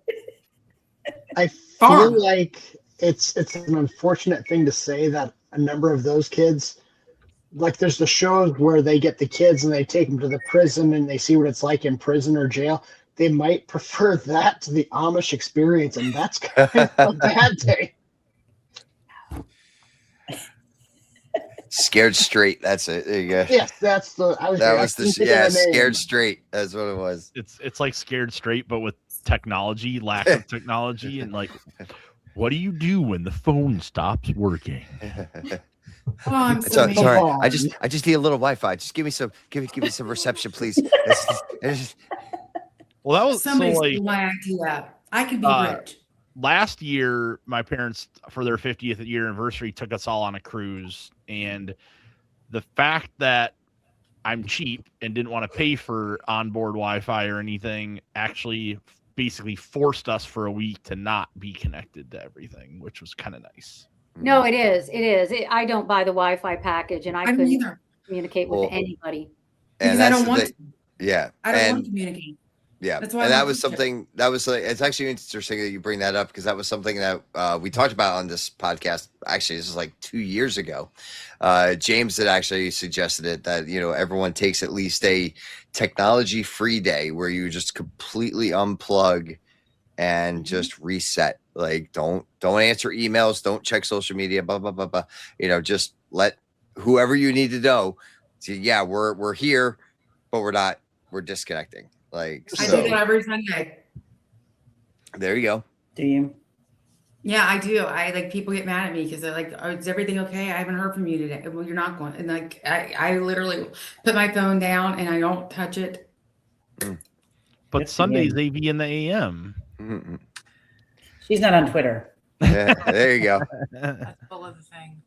I feel like it's an unfortunate thing to say that a number of those kids, like there's the shows where they get the kids and they take them to the prison and they see what it's like in prison or jail. They might prefer that to the Amish experience, and that's kind of a bad thing. Scared Straight. That's it. There you go. Yes, that's the. Scared Straight. That's what it was. It's like Scared Straight, but with technology, lack of technology, and like, what do you do when the phone stops working? Oh, I'm sorry. I just need a little Wi-Fi. Just give me some reception, please. Well, that was somebody so like, stole my idea. I could be rich. Last year, my parents, for their 50th year anniversary, took us all on a cruise. And the fact that I'm cheap and didn't want to pay for onboard Wi-Fi or anything actually basically forced us for a week to not be connected to everything, which was kind of nice. No, it is. I don't buy the Wi-Fi package, and I couldn't either communicate with anybody. Because I don't want to. Yeah. I don't want to communicate. Yeah, that's why. And that was something that was like, it's actually interesting that you bring that up, because that was something that we talked about on this podcast. Actually, this is like 2 years ago. James had actually suggested it, that, you know, everyone takes at least a technology free day where you just completely unplug and just reset. Like, don't answer emails, don't check social media, blah, blah, blah, blah. You know, just let whoever you need to know. So yeah, we're here, but we're disconnecting. Like, I do that every Sunday. There you go. Do you? Yeah, I do. I like, people get mad at me because they're like, "Oh, is everything okay? I haven't heard from you today." Well, you're not going. And like, I literally put my phone down and I don't touch it. But Sunday's AV in the AM. Mm-hmm. She's not on Twitter. Yeah, there you go. That's full of the thing.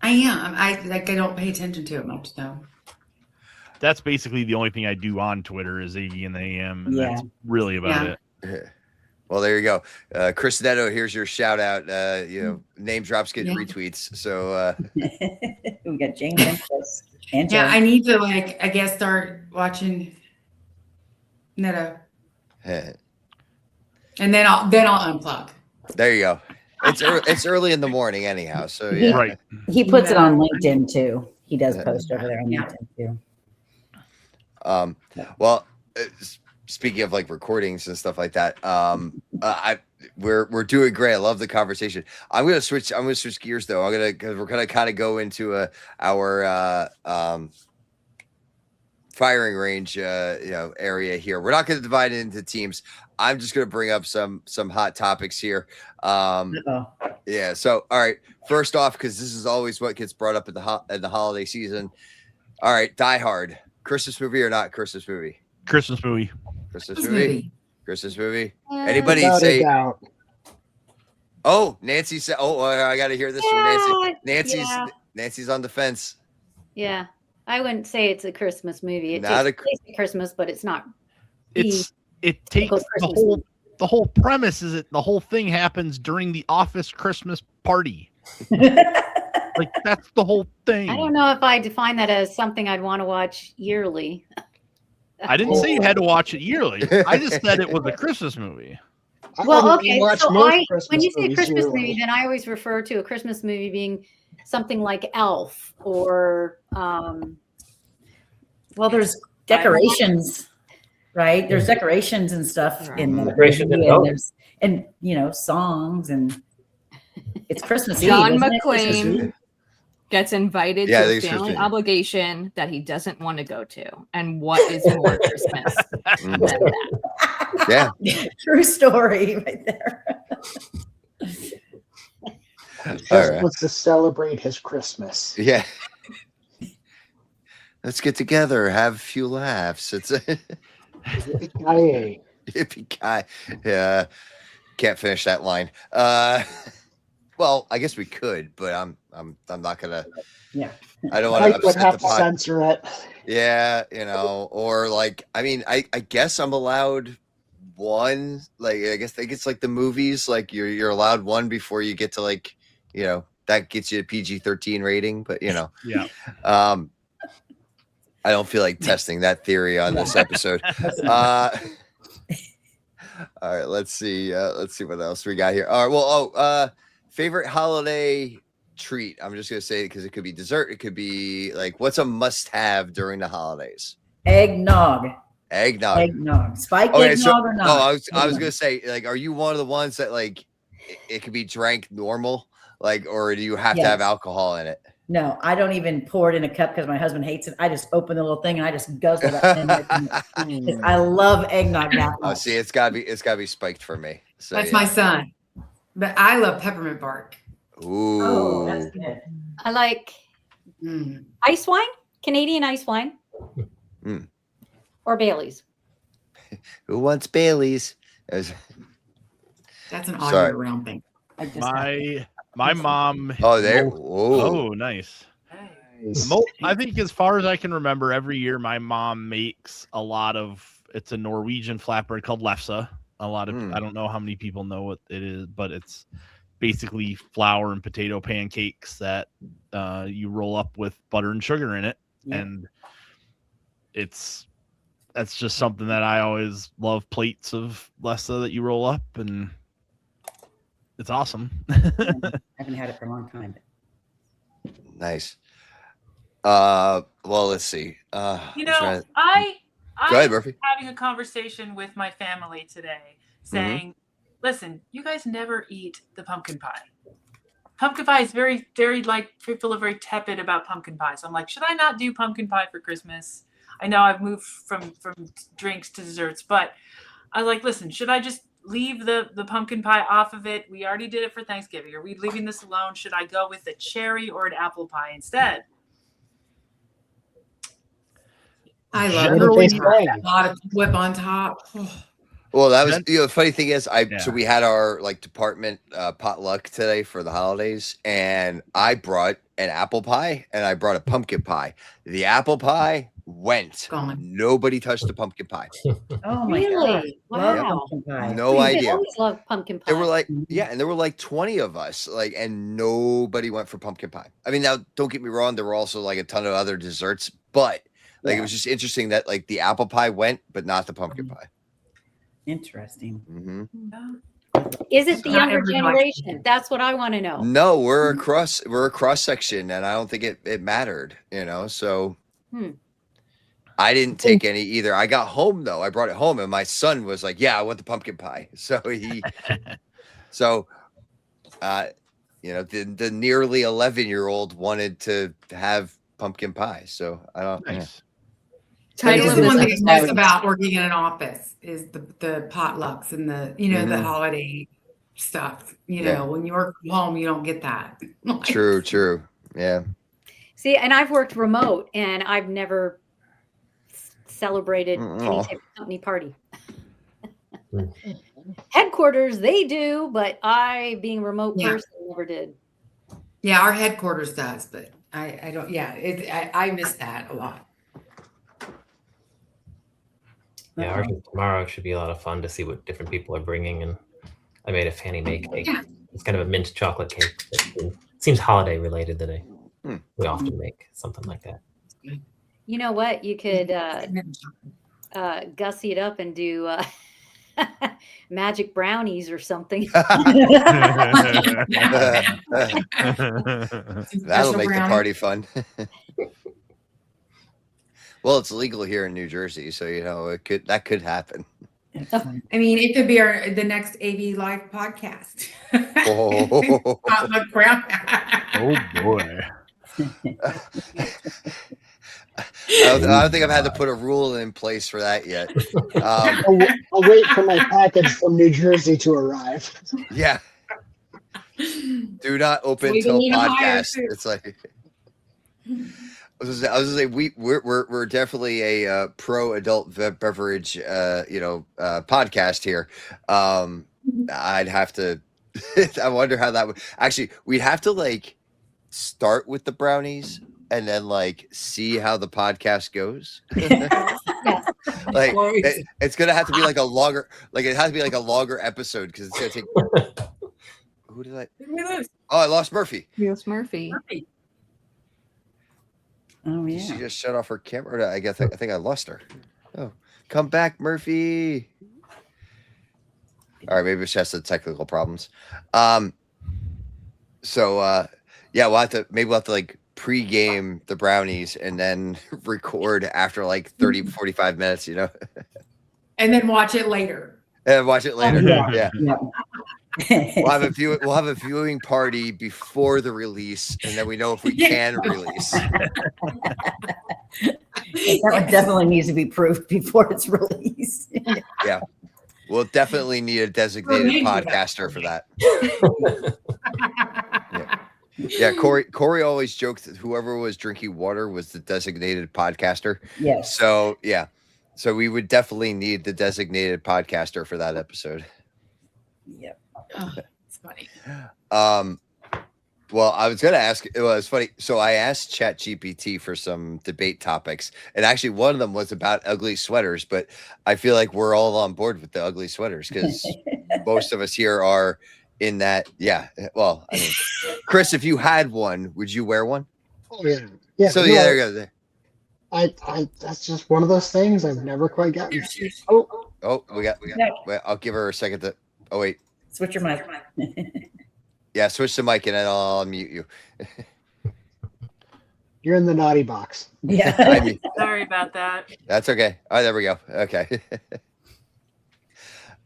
I am. I don't pay attention to it much though. That's basically the only thing I do on Twitter is AV in the AM. And that's really about it. Well, there you go. Chris Netto, here's your shout out. You know, name drops get retweets. So we got James and yeah, I need to, like, I guess, start watching Netto. And then I'll unplug. There you go. It's early in the morning anyhow. So yeah. Right. He puts it on LinkedIn too. He does post over there on LinkedIn too. Well, speaking of like recordings and stuff like that, we're doing great. I love the conversation. I'm gonna switch gears though. Because we're gonna kind of go into our firing range area here. We're not gonna divide it into teams. I'm just gonna bring up some hot topics here. Yeah. So all right. First off, because this is always what gets brought up at the holiday season. All right, Die Hard. Christmas movie or not Christmas movie? Christmas movie. Christmas movie. Christmas movie. Anybody say? Oh, Nancy said. Oh, I got to hear this from Nancy. Nancy's on the fence. Yeah, I wouldn't say it's a Christmas movie. It Not takes place at Christmas, but it's not. It takes the whole premise is that the whole thing happens during the office Christmas party. Like, that's the whole thing. I don't know if I define that as something I'd want to watch yearly. I didn't say you had to watch it yearly. I just said it was a Christmas movie. Well, okay. So when you say Christmas movie, then I always refer to a Christmas movie being something like Elf or Well, there's decorations, right? There's decorations and stuff in the Decorations movie, and and votes. songs, and it's Christmas John Eve. Isn't it? Christmas McClane Eve? gets invited Yeah, I to a think it's family Christmas. obligation that he doesn't want to go to. And what is more Christmas than that? Yeah. True story right there. Just All right. wants to celebrate his Christmas. Yeah. Let's get together, have a few laughs. It's Yippee-ki-yay. yippee-ki. Yeah. Can't finish that line. Well, I guess we could, but I'm not gonna. Yeah. I don't want to Mike would upset have the to pot. censor it. Yeah, or like, I mean, I guess I'm allowed one. Like, I think it's like the movies. Like, you're allowed one before you get to like, that gets you a PG-13 rating. But Yeah. I don't feel like testing that theory on this episode. All right, let's see what else we got here. All right, well, favorite holiday treat. I'm just gonna say it because it could be dessert. It could be like, what's a must-have during the holidays? Eggnog. Eggnog. Spiked Okay, eggnog or not? Oh, I was gonna say, like, are you one of the ones that like it could be drank normal, like, or do you have to have Yes. alcohol in it? No, I don't even pour it in a cup because my husband hates it. I just open the little thing and I just guzzle that thing. I love eggnog that Oh, much. see, it's gotta be spiked for me. So That's yeah. my son. But I love peppermint bark. Ooh. Oh, that's good. I like ice wine, Canadian ice wine, Mm. or Bailey's. Who wants Bailey's? That's an all Sorry. year round thing. I just My mom. Oh, there. Oh, nice. Nice. I think as far as I can remember, every year my mom makes a lot of. It's a Norwegian flatbread called lefse. A lot of I don't know how many people know what it is, but it's basically flour and potato pancakes that you roll up with butter and sugar in it, and that's just something that I always love. Plates of lefse that you roll up, and it's awesome. I haven't had it for a long time. Nice. Well, let's see. I Go ahead, Murphy. having a conversation with my family today saying, listen, you guys never eat the pumpkin pie. Pumpkin pie is very, very, like, people are very tepid about pumpkin pie. So I'm like, should I not do pumpkin pie for Christmas? I know I've moved from drinks to desserts, but I was like, listen, should I just leave the pumpkin pie off of it? We already did it for Thanksgiving. Are we leaving this alone? Should I go with a cherry or an apple pie instead? I love Generally- a lot of whip on top. Well, that was the funny thing is Yeah. so we had our like department potluck today for the holidays, and I brought an apple pie and I brought a pumpkin pie. The apple pie went. Gone. Nobody touched the pumpkin pie. Oh my Really? God. Love Wow. pumpkin pie. No We idea. always love pumpkin pie. There were like, and there were like 20 of us, like, and nobody went for pumpkin pie. I mean, now don't get me wrong, there were also like a ton of other desserts, but like it was just interesting that like the apple pie went, but not the pumpkin pie. Interesting. Is it the Not younger everybody. generation? That's what I want to know. No, we're a cross section, and I don't think it mattered, so I didn't take any either. I got home though. I brought it home, and my son was like, "Yeah, I want the pumpkin pie." So the nearly 11-year-old wanted to have pumpkin pie. So I don't. Nice. That Title is of the this one thing that's nice episode. about working in an office is the potlucks and the the holiday stuff. Yeah. When you work from home, you don't get that. True. Yeah. See, and I've worked remote, and I've never celebrated any Aw. type of company party. Headquarters, they do, but I, being a remote Yeah. person, never did. Yeah, our headquarters does, but I don't. Yeah, I miss that a lot. Yeah, ours is tomorrow should be a lot of fun to see what different people are bringing. And I made a Fannie Mae cake. Yeah. It's kind of a mint chocolate cake. It seems holiday related that we often make something like that. You know what? You could gussy it up and do magic brownies or something. That'll Special make the brownie. party fun. Well, it's legal here in New Jersey, so that could happen. I mean, it could be the next AV Live podcast. Oh. Potluck brown. Oh boy. I don't think I've had to put a rule in place for that yet. I'll wait for my package from New Jersey to arrive. Yeah. Do not open We till need to hire podcast. too. It's like I was gonna say we're definitely a pro adult beverage podcast here. I'd have to. I wonder how that would actually. We'd have to like start with the brownies and then like see how the podcast goes. Like it's gonna have to be like a longer. Like it has to be like a longer episode because it's gonna take. Who did I? Who did we lose? Oh, I lost Murphy. Yes, Murphy. Oh Did she yeah. just shut off her camera? I think I lost her. Oh, come back, Murphy. All right, maybe she has some technical problems. So yeah, we'll have to like pre-game the brownies and then record after like 30, 45 minutes, And then watch it later. and watch it later. yeah. Yeah. We'll have a viewing party before the release, and then we know if we can release. That definitely needs to be proved before it's released. Yeah. We'll definitely need a designated Maybe podcaster for that. Yeah, Corey always joked that whoever was drinking water was the designated podcaster. Yes. So yeah. So we would definitely need the designated podcaster for that episode. Yep. Oh, it's funny. Well, I was gonna ask. It was funny. So I asked ChatGPT for some debate topics, and actually one of them was about ugly sweaters. But I feel like we're all on board with the ugly sweaters because most of us here are in that. Yeah. Well, I mean, Chris, if you had one, would you wear one? Oh yeah, yeah. So no, yeah, there you go. I that's just one of those things I've never quite gotten. Oh, Oh, we got. Wait, I'll give her a second to. Oh wait. Switch your mic. Yeah, switch the mic and then I'll unmute you. you're in the naughty box. Yeah. I mean, Sorry about that. that's okay. Oh, there we go. Okay.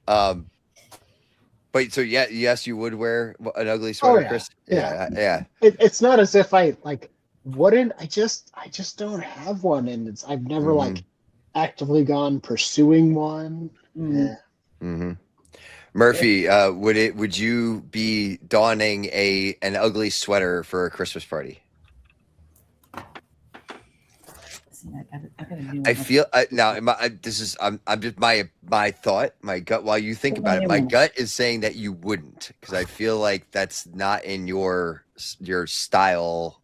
But so yeah, yes, you would wear an ugly sweater, yeah. Chris. Yeah. Yeah. It's not as if I like wouldn't. I just don't have one, and I've never like actively gone pursuing one. Yeah. Mm-hmm. Murphy, would you be donning an ugly sweater for a Christmas party? I feel now. This is I'm just my thought, my gut. While you think about it, my gut is saying that you wouldn't, because I feel like that's not in your style.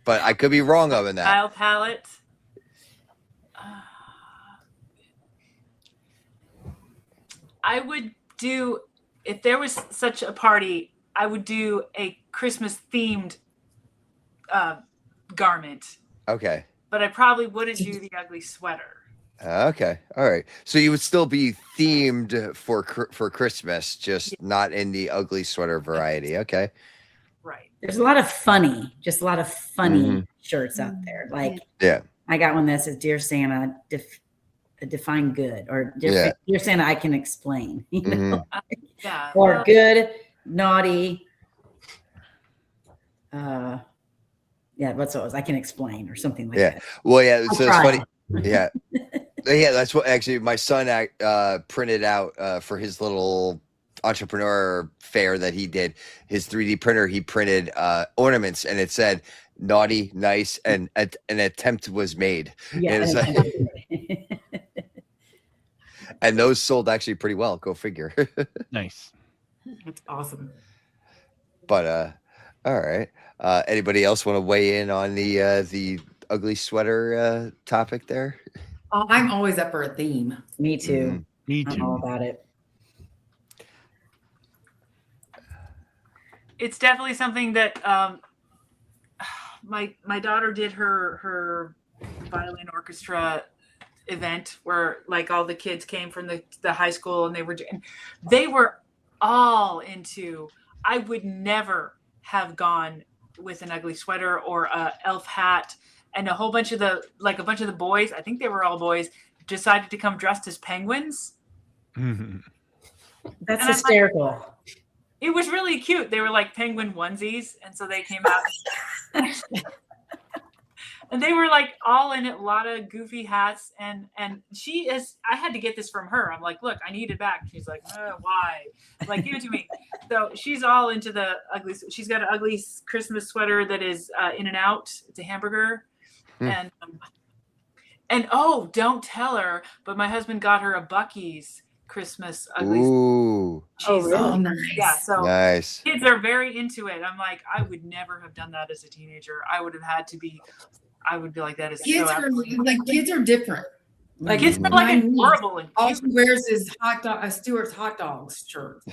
But I could be wrong on that. Style palette. I would do, if there was such a party, I would do a Christmas themed garment. Okay. But I probably wouldn't do the ugly sweater. Okay. All right. So you would still be themed for Christmas, just not in the ugly sweater variety. Okay. Right. There's a lot of funny shirts out there. Like, yeah, I got one that says, "Dear Santa, define good," or "Dear Santa, I can explain." You know? Yeah. Or good, naughty. Yeah, what's it was? I can explain, or something like that. Well, yeah. So it's funny. Trying. Yeah. Yeah, that's what actually my son printed out for his little entrepreneur fair that he did. His 3D printer, he printed ornaments, and it said "naughty, nice," and an attempt was made. Yeah. And those sold actually pretty well. Go figure. Nice. That's awesome. But all right. Anybody else want to weigh in on the ugly sweater topic there? Oh, I'm always up for a theme. Me too. Me I'm all too. about it. It's definitely something that my daughter did her violin orchestra event where like all the kids came from the high school and they were all into, I would never have gone with an ugly sweater or a elf hat, and a bunch of the boys, I think they were all boys, decided to come dressed as penguins. That's And hysterical. It was really cute. They were like penguin onesies, and so they came out. And they were like all in it, a lot of goofy hats. And I had to get this from her. I'm like, look, I need it back. She's like, why? I'm like, give it to me. So she's all into the ugly. She's got an ugly Christmas sweater that is In-N-Out. It's a hamburger. And oh, don't tell her, but my husband got her a Buc-ee's Christmas ugly. Ooh. Nice. Yeah, so Nice. kids are very into it. I'm like, I would never have done that as a teenager. I would be like, that is Kids so are kids are different. like it's like adorable and All she wears is a Stewart's hot dogs shirt.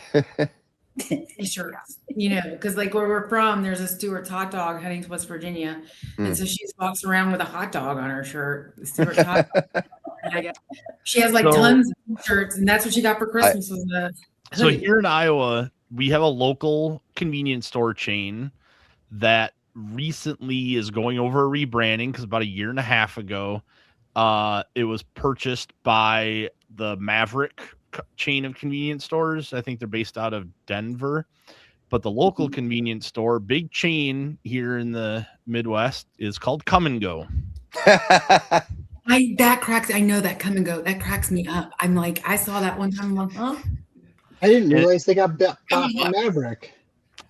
T-shirts, because like where we're from, there's a Stewart's hot dog heading to West Virginia, and so she walks around with a hot dog on her shirt. The Stewart's hot dog. She has like tons of shirts, and that's what she got for Christmas. So here in Iowa, we have a local convenience store chain that recently is going over a rebranding because about a year and a half ago, it was purchased by the Maverick chain of convenience stores. I think they're based out of Denver, but the local convenience store, big chain here in the Midwest, is called Come and Go. I know that Come and Go. That cracks me up. I'm like, I saw that one time. I'm like, huh? I didn't realize they got bought by Maverick.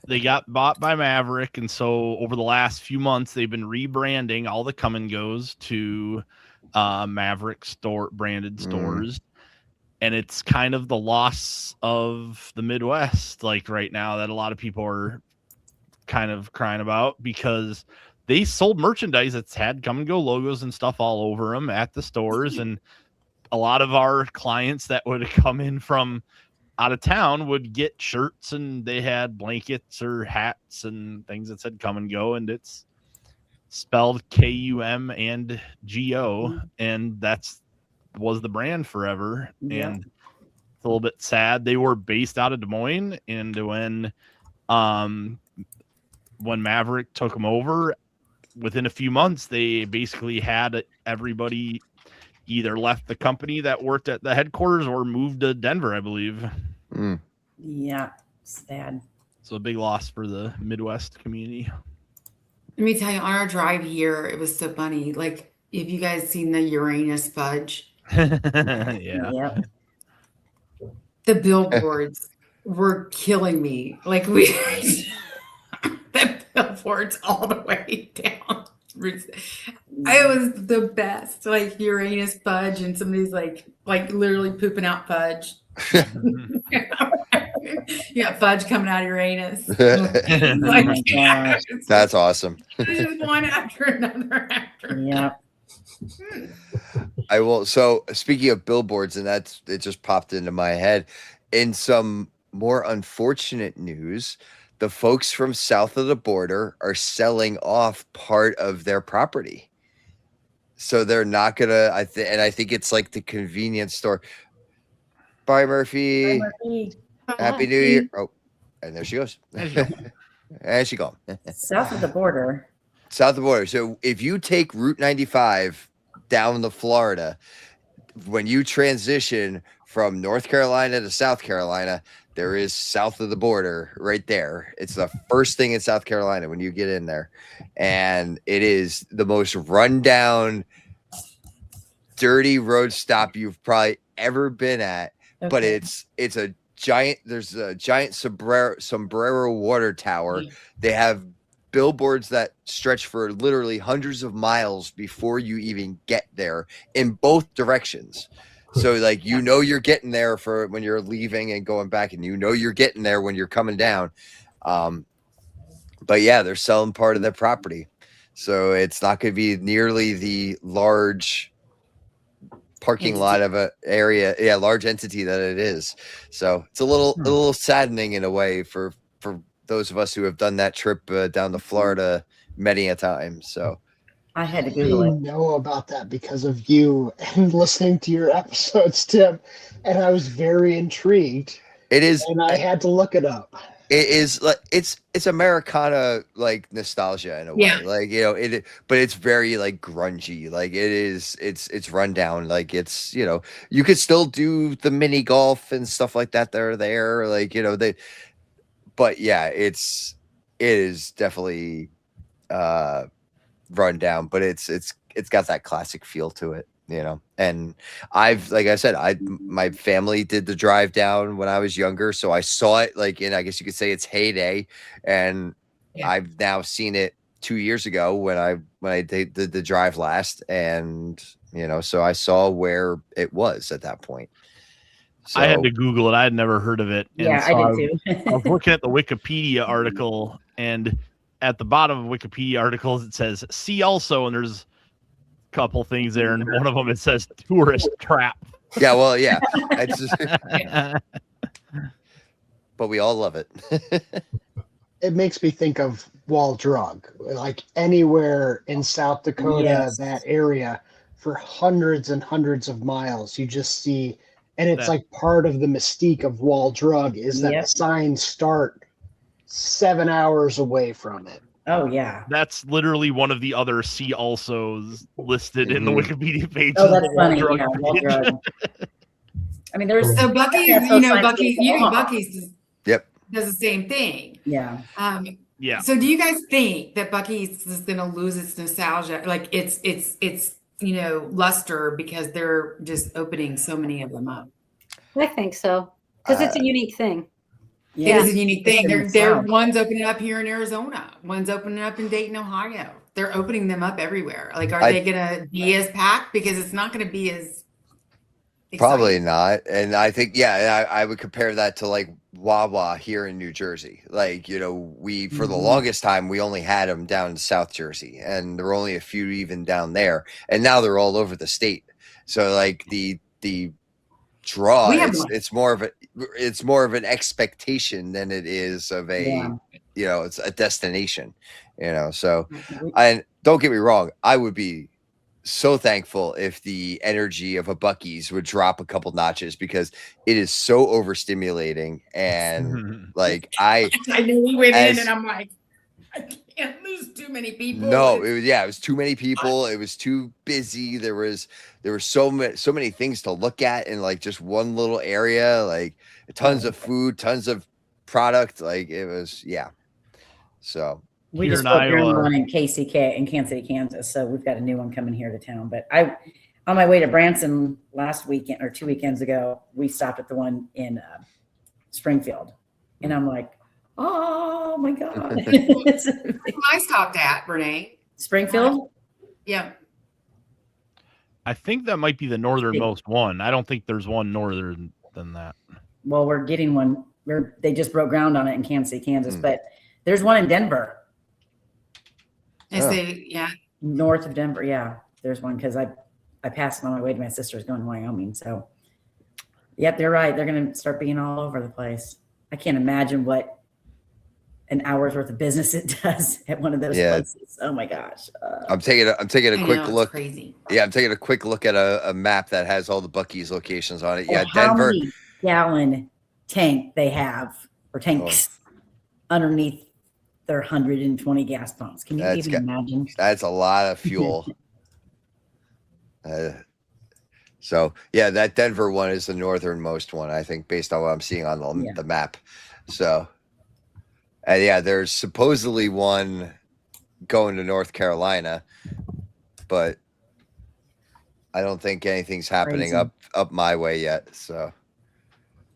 They got bought by Maverick, and so over the last few months, they've been rebranding all the Come and Goes to Maverick branded stores. And it's kind of the loss of the Midwest, like right now, that a lot of people are kind of crying about, because they sold merchandise that's had Come and Go logos and stuff all over them at the stores. And a lot of our clients that would come in from out of town would get shirts, and they had blankets or hats and things that said Come and Go, and it's spelled K-U-M and G-O, and was the brand forever. Yeah. And it's a little bit sad. They were based out of Des Moines, and when Maverick took them over, within a few months, they basically had everybody either left the company that worked at the headquarters or moved to Denver, I believe. Yeah, sad. So a big loss for the Midwest community. Let me tell you, on our drive here, it was so funny. Like, have you guys seen the Uranus fudge? Yeah. Yep. The billboards were killing me. Like the billboards all the way down. It was the best. Like Uranus fudge, and somebody's like literally pooping out fudge. You got fudge coming out of Uranus. Oh my gosh. That's awesome. One after another after. Yeah. I will. So speaking of billboards, and it just popped into my head. In some more unfortunate news, the folks from south of the border are selling off part of their property. So they're not gonna. I think it's like the convenience store. Bye, Murphy. Bye, Murphy. Happy New Year. Oh, and there she goes. And she gone. South of the border. South of the border. So if you take Route 95 down to Florida, when you transition from North Carolina to South Carolina, there is south of the border right there. It's the first thing in South Carolina when you get in there. And it is the most rundown, dirty road stop you've probably ever been at. Okay. But it's a giant, there's a giant sombrero water tower. They have billboards that stretch for literally hundreds of miles before you even get there in both directions. So like, you're getting there for when you're leaving and going back, and you're getting there when you're coming down. But yeah, they're selling part of their property. So it's not going to be nearly the large parking lot of a area, large entity that it is. So it's a little saddening in a way for those of us who have done that trip down to Florida many a time. So I had to I Google it. know about that because of you and listening to your episodes, Tim, and I was very intrigued, It is. and I had to look it up. It is like it's Americana like nostalgia in a way, Yeah. like but it's very like grungy, like it's run down, like it's you could still do the mini golf and stuff like that that are there, like but yeah, it is definitely run down, but it's got that classic feel to it, and like I said, my family did the drive down when I was younger, so I saw it like in, I guess you could say, its heyday, and Yeah. I've now seen it 2 years ago when I did the drive last, and so I saw where it was at that point. So I had to Google it. I had never heard of it. And Yeah, so I did I too. was looking at the Wikipedia article, and at the bottom of Wikipedia articles, it says, see also, and there's a couple things there, and one of them, it says tourist trap. yeah, well, yeah, it's just, but we all love it. It makes me think of Wall Drug, like anywhere in South Dakota, Yes. that area, for hundreds and hundreds of miles, you just see, and it's That- like part of the mystique of Wall Drug is that Yep. the signs start 7 hours away from it. Oh yeah. That's literally one of the other see alsos listed in the Mhm. Wikipedia page. Oh, is that's the Wall funny. Drug Yeah, Wall page. Drug. I mean, there's So Bucky's, Yeah, so science Bucky's, fiction. Bucky's Yep. does the same thing. yeah. Yeah. So do you guys think that Bucky's is going to lose its nostalgia, like its luster, because they're just opening so many of them up? I think so because it's a unique thing. Yeah. It is a unique thing. It's in the They're South. one's opening up here in Arizona. One's opening up in Dayton, Ohio. They're opening them up everywhere. Like, are they going to be as packed? Because it's not going to be as Probably exciting. not. And I think, I would compare that to like Wawa here in New Jersey. Like, we, for the Mhm. longest time, we only had them down in South Jersey, and there were only a few even down there. And now they're all over the state. So like the draw, We have one. it's more of an expectation than it is of a, Yeah. it's a destination, so. We- And don't get me wrong, I would be so thankful if the energy of a Bucky's would drop a couple notches, because it is so overstimulating, and like I knew we went as- in, and I'm like, I can't lose too many people. no, it was too many people. It was too busy. There were so many things to look at in like just one little area, like tons of food, tons of product. Like it was, so. We Here just in broke ground Iowa- one in in Kansas City, Kansas. So we've got a new one coming here to town. But on my way to Branson last weekend or 2 weekends ago, we stopped at the one in Springfield, and I'm like, oh my god, It's- I stopped at Renee. Springfield. Yeah. I think that might be the northernmost one. I don't think there's one northern than that. Well, we're getting one. They just broke ground on it in Kansas City, Kansas, Hmm. but there's one in Denver, Yeah. north of Denver. Yeah, there's one because I passed on my way to my sister's going to Wyoming. So, yep, they're right. They're going to start being all over the place. I can't imagine what an hour's worth of business it does at one of those Yeah. places. Oh my gosh. I'm taking a I quick know, it's look. crazy. Yeah, I'm taking a quick look at a map that has all the Bucky's locations on it. Yeah, Well, how Denver. many gallon tank they have or tanks underneath their 120 gas pumps? Can you That's even imagine? That's a lot of fuel. So yeah, that Denver one is the northernmost one, I think, based on what I'm seeing on the map. So, yeah, there's supposedly one going to North Carolina, but I don't think anything's happening Crazy. up my way yet. So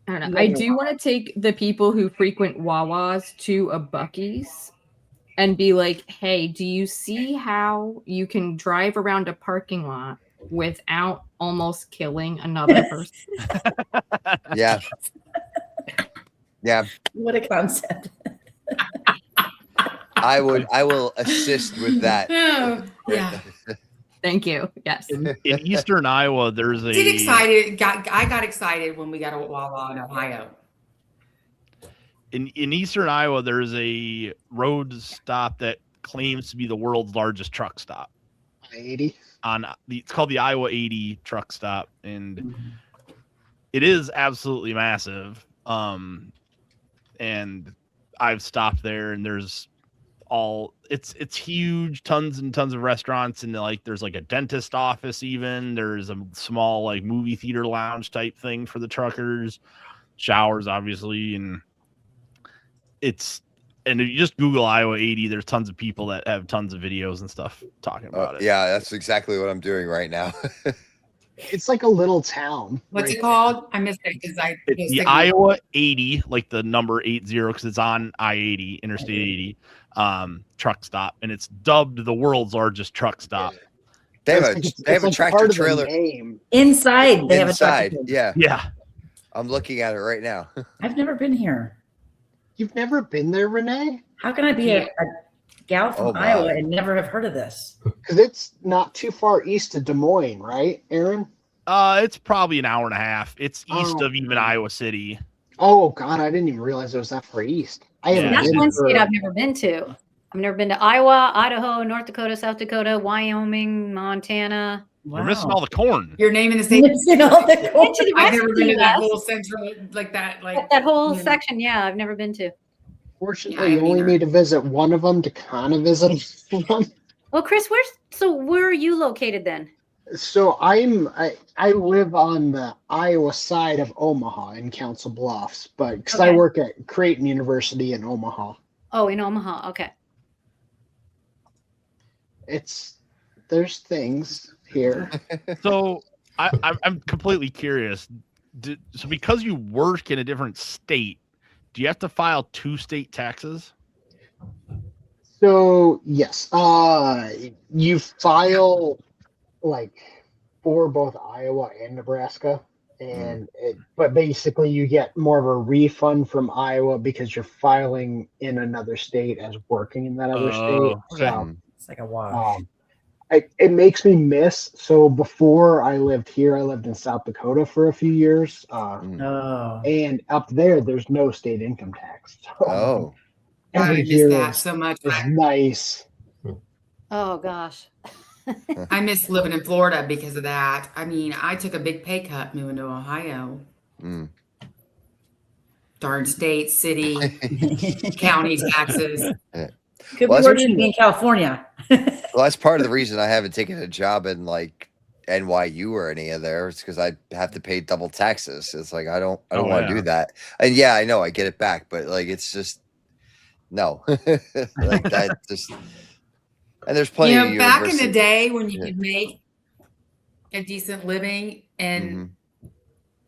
I don't know. Yeah, I you're do want to take the people who frequent Wawa's to a Bucky's and be like, hey, do you see how you can drive around a parking lot without almost killing another person? yeah, yeah, What a concept. I will assist with that. Oh, yeah. Thank you. Yes. In eastern Iowa, there's a Get excited. I got excited when we got a Wawa in Ohio. in eastern Iowa, there's a road stop that claims to be the world's largest truck stop. I-80. It's called the Iowa 80 truck stop, and it is absolutely massive. And I've stopped there, and there's it's huge, tons and tons of restaurants, and like there's like a dentist office, even there's a small like movie theater lounge type thing for the truckers, showers obviously, and if you just Google Iowa 80, there's tons of people that have tons of videos and stuff talking about it. Yeah, that's exactly what I'm doing right now. It's like a little town. What's it called? I missed it because It's the Iowa 80, like the number 80, because it's on I-80, Interstate 80, truck stop, and it's dubbed the world's largest truck stop. They have a tractor trailer inside. They have a tractor trailer. Yeah. Yeah. I'm looking at it right now. I've never been here. You've never been there, Renee? How can I be a gal from Iowa and never have heard of this? Because it's not too far east of Des Moines, right, Aaron? It's probably an hour and a half. It's east of even Iowa City. Oh God, I didn't even realize it was that far east. That's one state I've never been to. I've never been to Iowa, Idaho, North Dakota, South Dakota, Wyoming, Montana. You're missing all the corn. You're naming the state. I've never been to that whole central, like that, that whole section. Yeah, I've never been to. Fortunately, you only need to visit one of them to kind of visit one. Well, Chris, where are you located then? So I live on the Iowa side of Omaha in Council Bluffs, but because I work at Creighton University in Omaha. Oh, in Omaha. Okay. There's things here. So I'm completely curious. So because you work in a different state, do you have to file 2 state taxes? So yes, you file like for both Iowa and Nebraska, but basically you get more of a refund from Iowa because you're filing in another state as working in that other state. So it's like a wash. It makes me miss. So before I lived here, I lived in South Dakota for a few years. And up there, there's no state income tax. So I miss that so much. It's nice. Oh gosh. I miss living in Florida because of that. I mean, I took a big pay cut moving to Ohio. Darn state, city, county taxes. Could be worse than in California. Well, that's part of the reason I haven't taken a job in like NYU or any of there. It's because I have to pay double taxes. It's like I don't want to do that. And yeah, I know I get it back, but like it's just no. Like that just. And there's plenty of back in the day when you could make a decent living and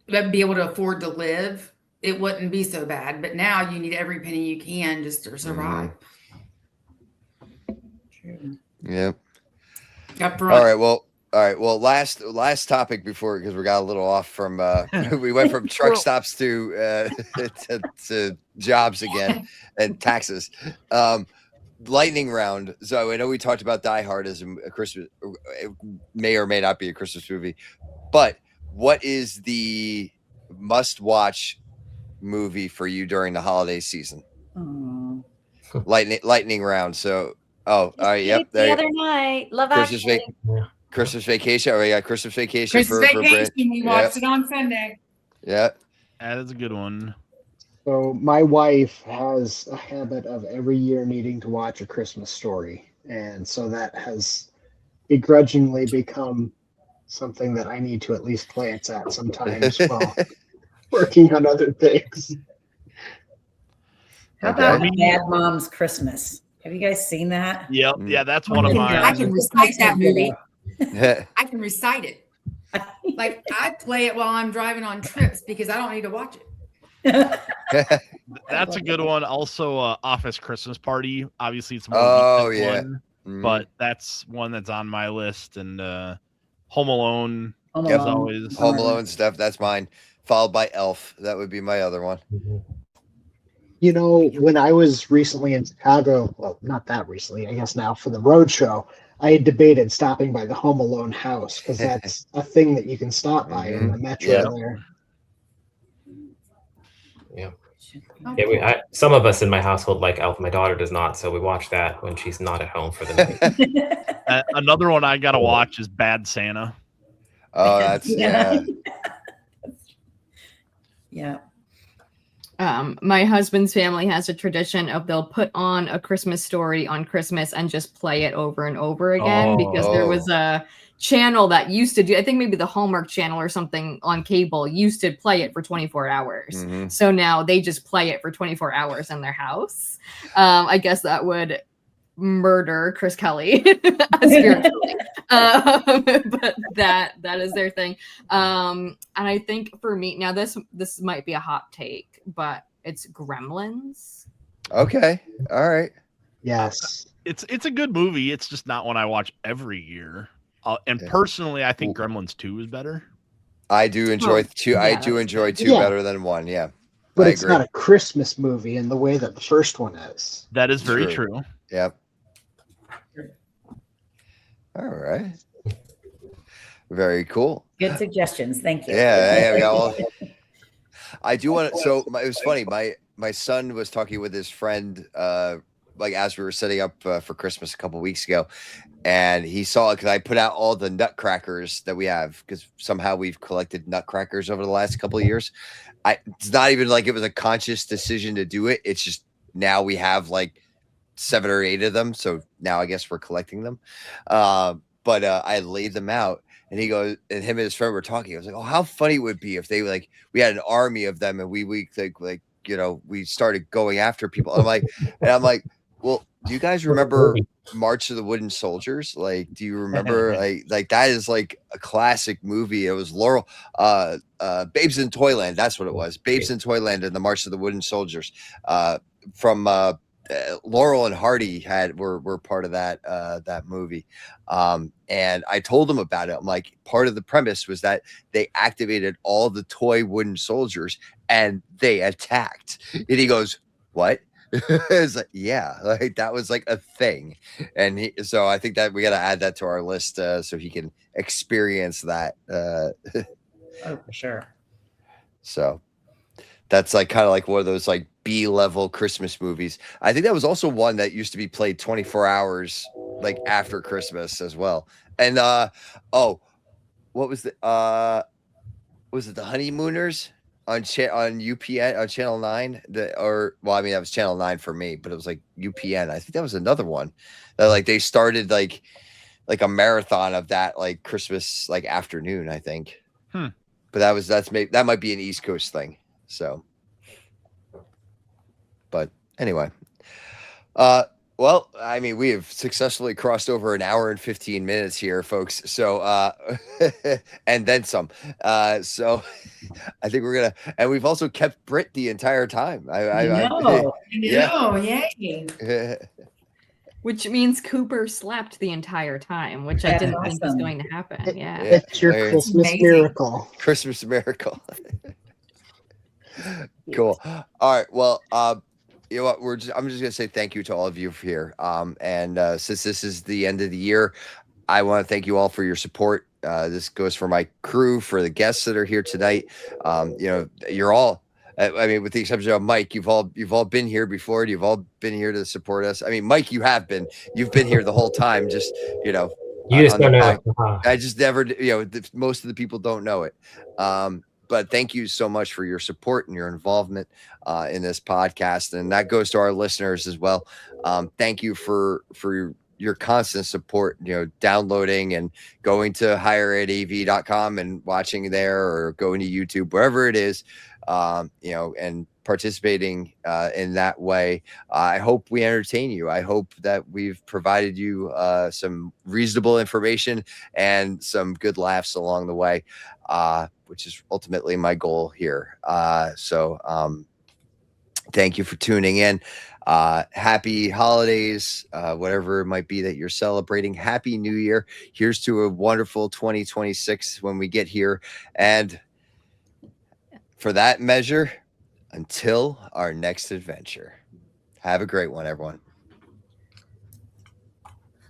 be able to afford to live, it wouldn't be so bad. But now you need every penny you can just to survive. Yep. All right. Well, last topic before, because we got a little off from we went from truck stops to jobs again and taxes. Lightning round. So I know we talked about Die Hard as a Christmas, it may or may not be a Christmas movie, but what is the must-watch movie for you during the holiday season? Lightning round. So, all right, yep. The other night, Christmas Vacation. Oh, we got Christmas Vacation. Christmas Vacation. We watched it on Sunday. Yeah, that is a good one. So my wife has a habit of every year needing to watch A Christmas Story. And so that has begrudgingly become something that I need to at least glance at sometimes while working on other things. How about Bad Mom's Christmas? Have you guys seen that? Yep. Yeah, that's one of mine. I can recite that movie. I can recite it. Like I play it while I'm driving on trips because I don't need to watch it. That's a good one. Also, Office Christmas Party. Obviously, it's more one, but that's one that's on my list. And Home Alone. Always Home Alone stuff. That's mine. Followed by Elf. That would be my other one. You know, when I was recently in Chicago, well, not that recently, I guess now for the roadshow, I had debated stopping by the Home Alone house because that's a thing that you can stop by in the metro there. Yeah. Oh, Yeah, cool. some of us in my household like Elf. My daughter does not, so we watch that when she's not at home for the night. Another one I gotta watch is Bad Santa. Oh, that's yeah. Yeah. My husband's family has a tradition of they'll put on A Christmas Story on Christmas and just play it over and over again because there was a channel that used to do, I think maybe the Hallmark Channel or something on cable used to play it for 24 hours. Mm-hmm. So now they just play it for 24 hours in their house. I guess that would murder Chris Kelly spiritually. But that is their thing. And I think for me, now this might be a hot take, but it's Gremlins. Okay. All right. Yes. It's a good movie. It's just not one I watch every year. And personally, I think Gremlins 2 is better. I do enjoy two. I do enjoy two better than one. Yeah. But I it's agree. not a Christmas movie in the way that the first one is. That is very true. Yep. All right. Very cool. Good suggestions. Thank you. Yeah. Well, I do want to. So it was funny. My son was talking with his friend, like as we were setting up for Christmas a couple weeks ago, and he saw it because I put out all the nutcrackers that we have because somehow we've collected nutcrackers over the last couple of years. It's not even like it was a conscious decision to do it. It's just now we have like 7 or 8 of them. So now I guess we're collecting them. But I laid them out and he goes, and him and his friend were talking. I was like, oh, how funny it would be if they we had an army of them and we we started going after people. I'm like, well, do you guys remember March of the Wooden Soldiers? Like, do you remember like that is like a classic movie. It was Laurel, Babes in Toyland. That's what it was. Babes in Toyland and the March of the Wooden Soldiers, from Laurel and Hardy were part of that movie. And I told him about it. I'm like, part of the premise was that they activated all the toy wooden soldiers and they attacked. And he goes, what? It's like, yeah, like that was like a thing. And so I think that we got to add that to our list so he can experience that. Oh, for sure. So that's like kind of like one of those like B-level Christmas movies. I think that was also one that used to be played 24 hours like after Christmas as well. And what was the was it The Honeymooners on UPN on Channel 9? That was Channel 9 for me, but it was like UPN. I think that was another one that like they started like a marathon of that like Christmas like afternoon, I think. But that might be an East Coast thing. So, but anyway, well, I mean, we have successfully crossed over an hour and 15 minutes here, folks. So, and then some. So I think and we've also kept Britt the entire time. I know. Yay. Which means Cooper slept the entire time, which I didn't think was going to happen. Yeah. It's your Christmas miracle. Christmas miracle. Cool. All right. Well, you know what? I'm just gonna say thank you to all of you here. And since this is the end of the year, I want to thank you all for your support. This goes for my crew, for the guests that are here tonight. You're all. I mean, with the exception of Mike, you've all been here before. You've all been here to support us. I mean, Mike, you've been here the whole time. Just you just don't know. I just never. Most of the people don't know it. But thank you so much for your support and your involvement in this podcast. And that goes to our listeners as well. Thank you for your constant support, downloading and going to higheredav.com and watching there or going to YouTube, wherever it is, and participating in that way. I hope we entertain you. I hope that we've provided you some reasonable information and some good laughs along the way, which is ultimately my goal here. So thank you for tuning in. Happy holidays, whatever it might be that you're celebrating. Happy New Year. Here's to a wonderful 2026 when we get here. And for that measure, until our next adventure, have a great one, everyone.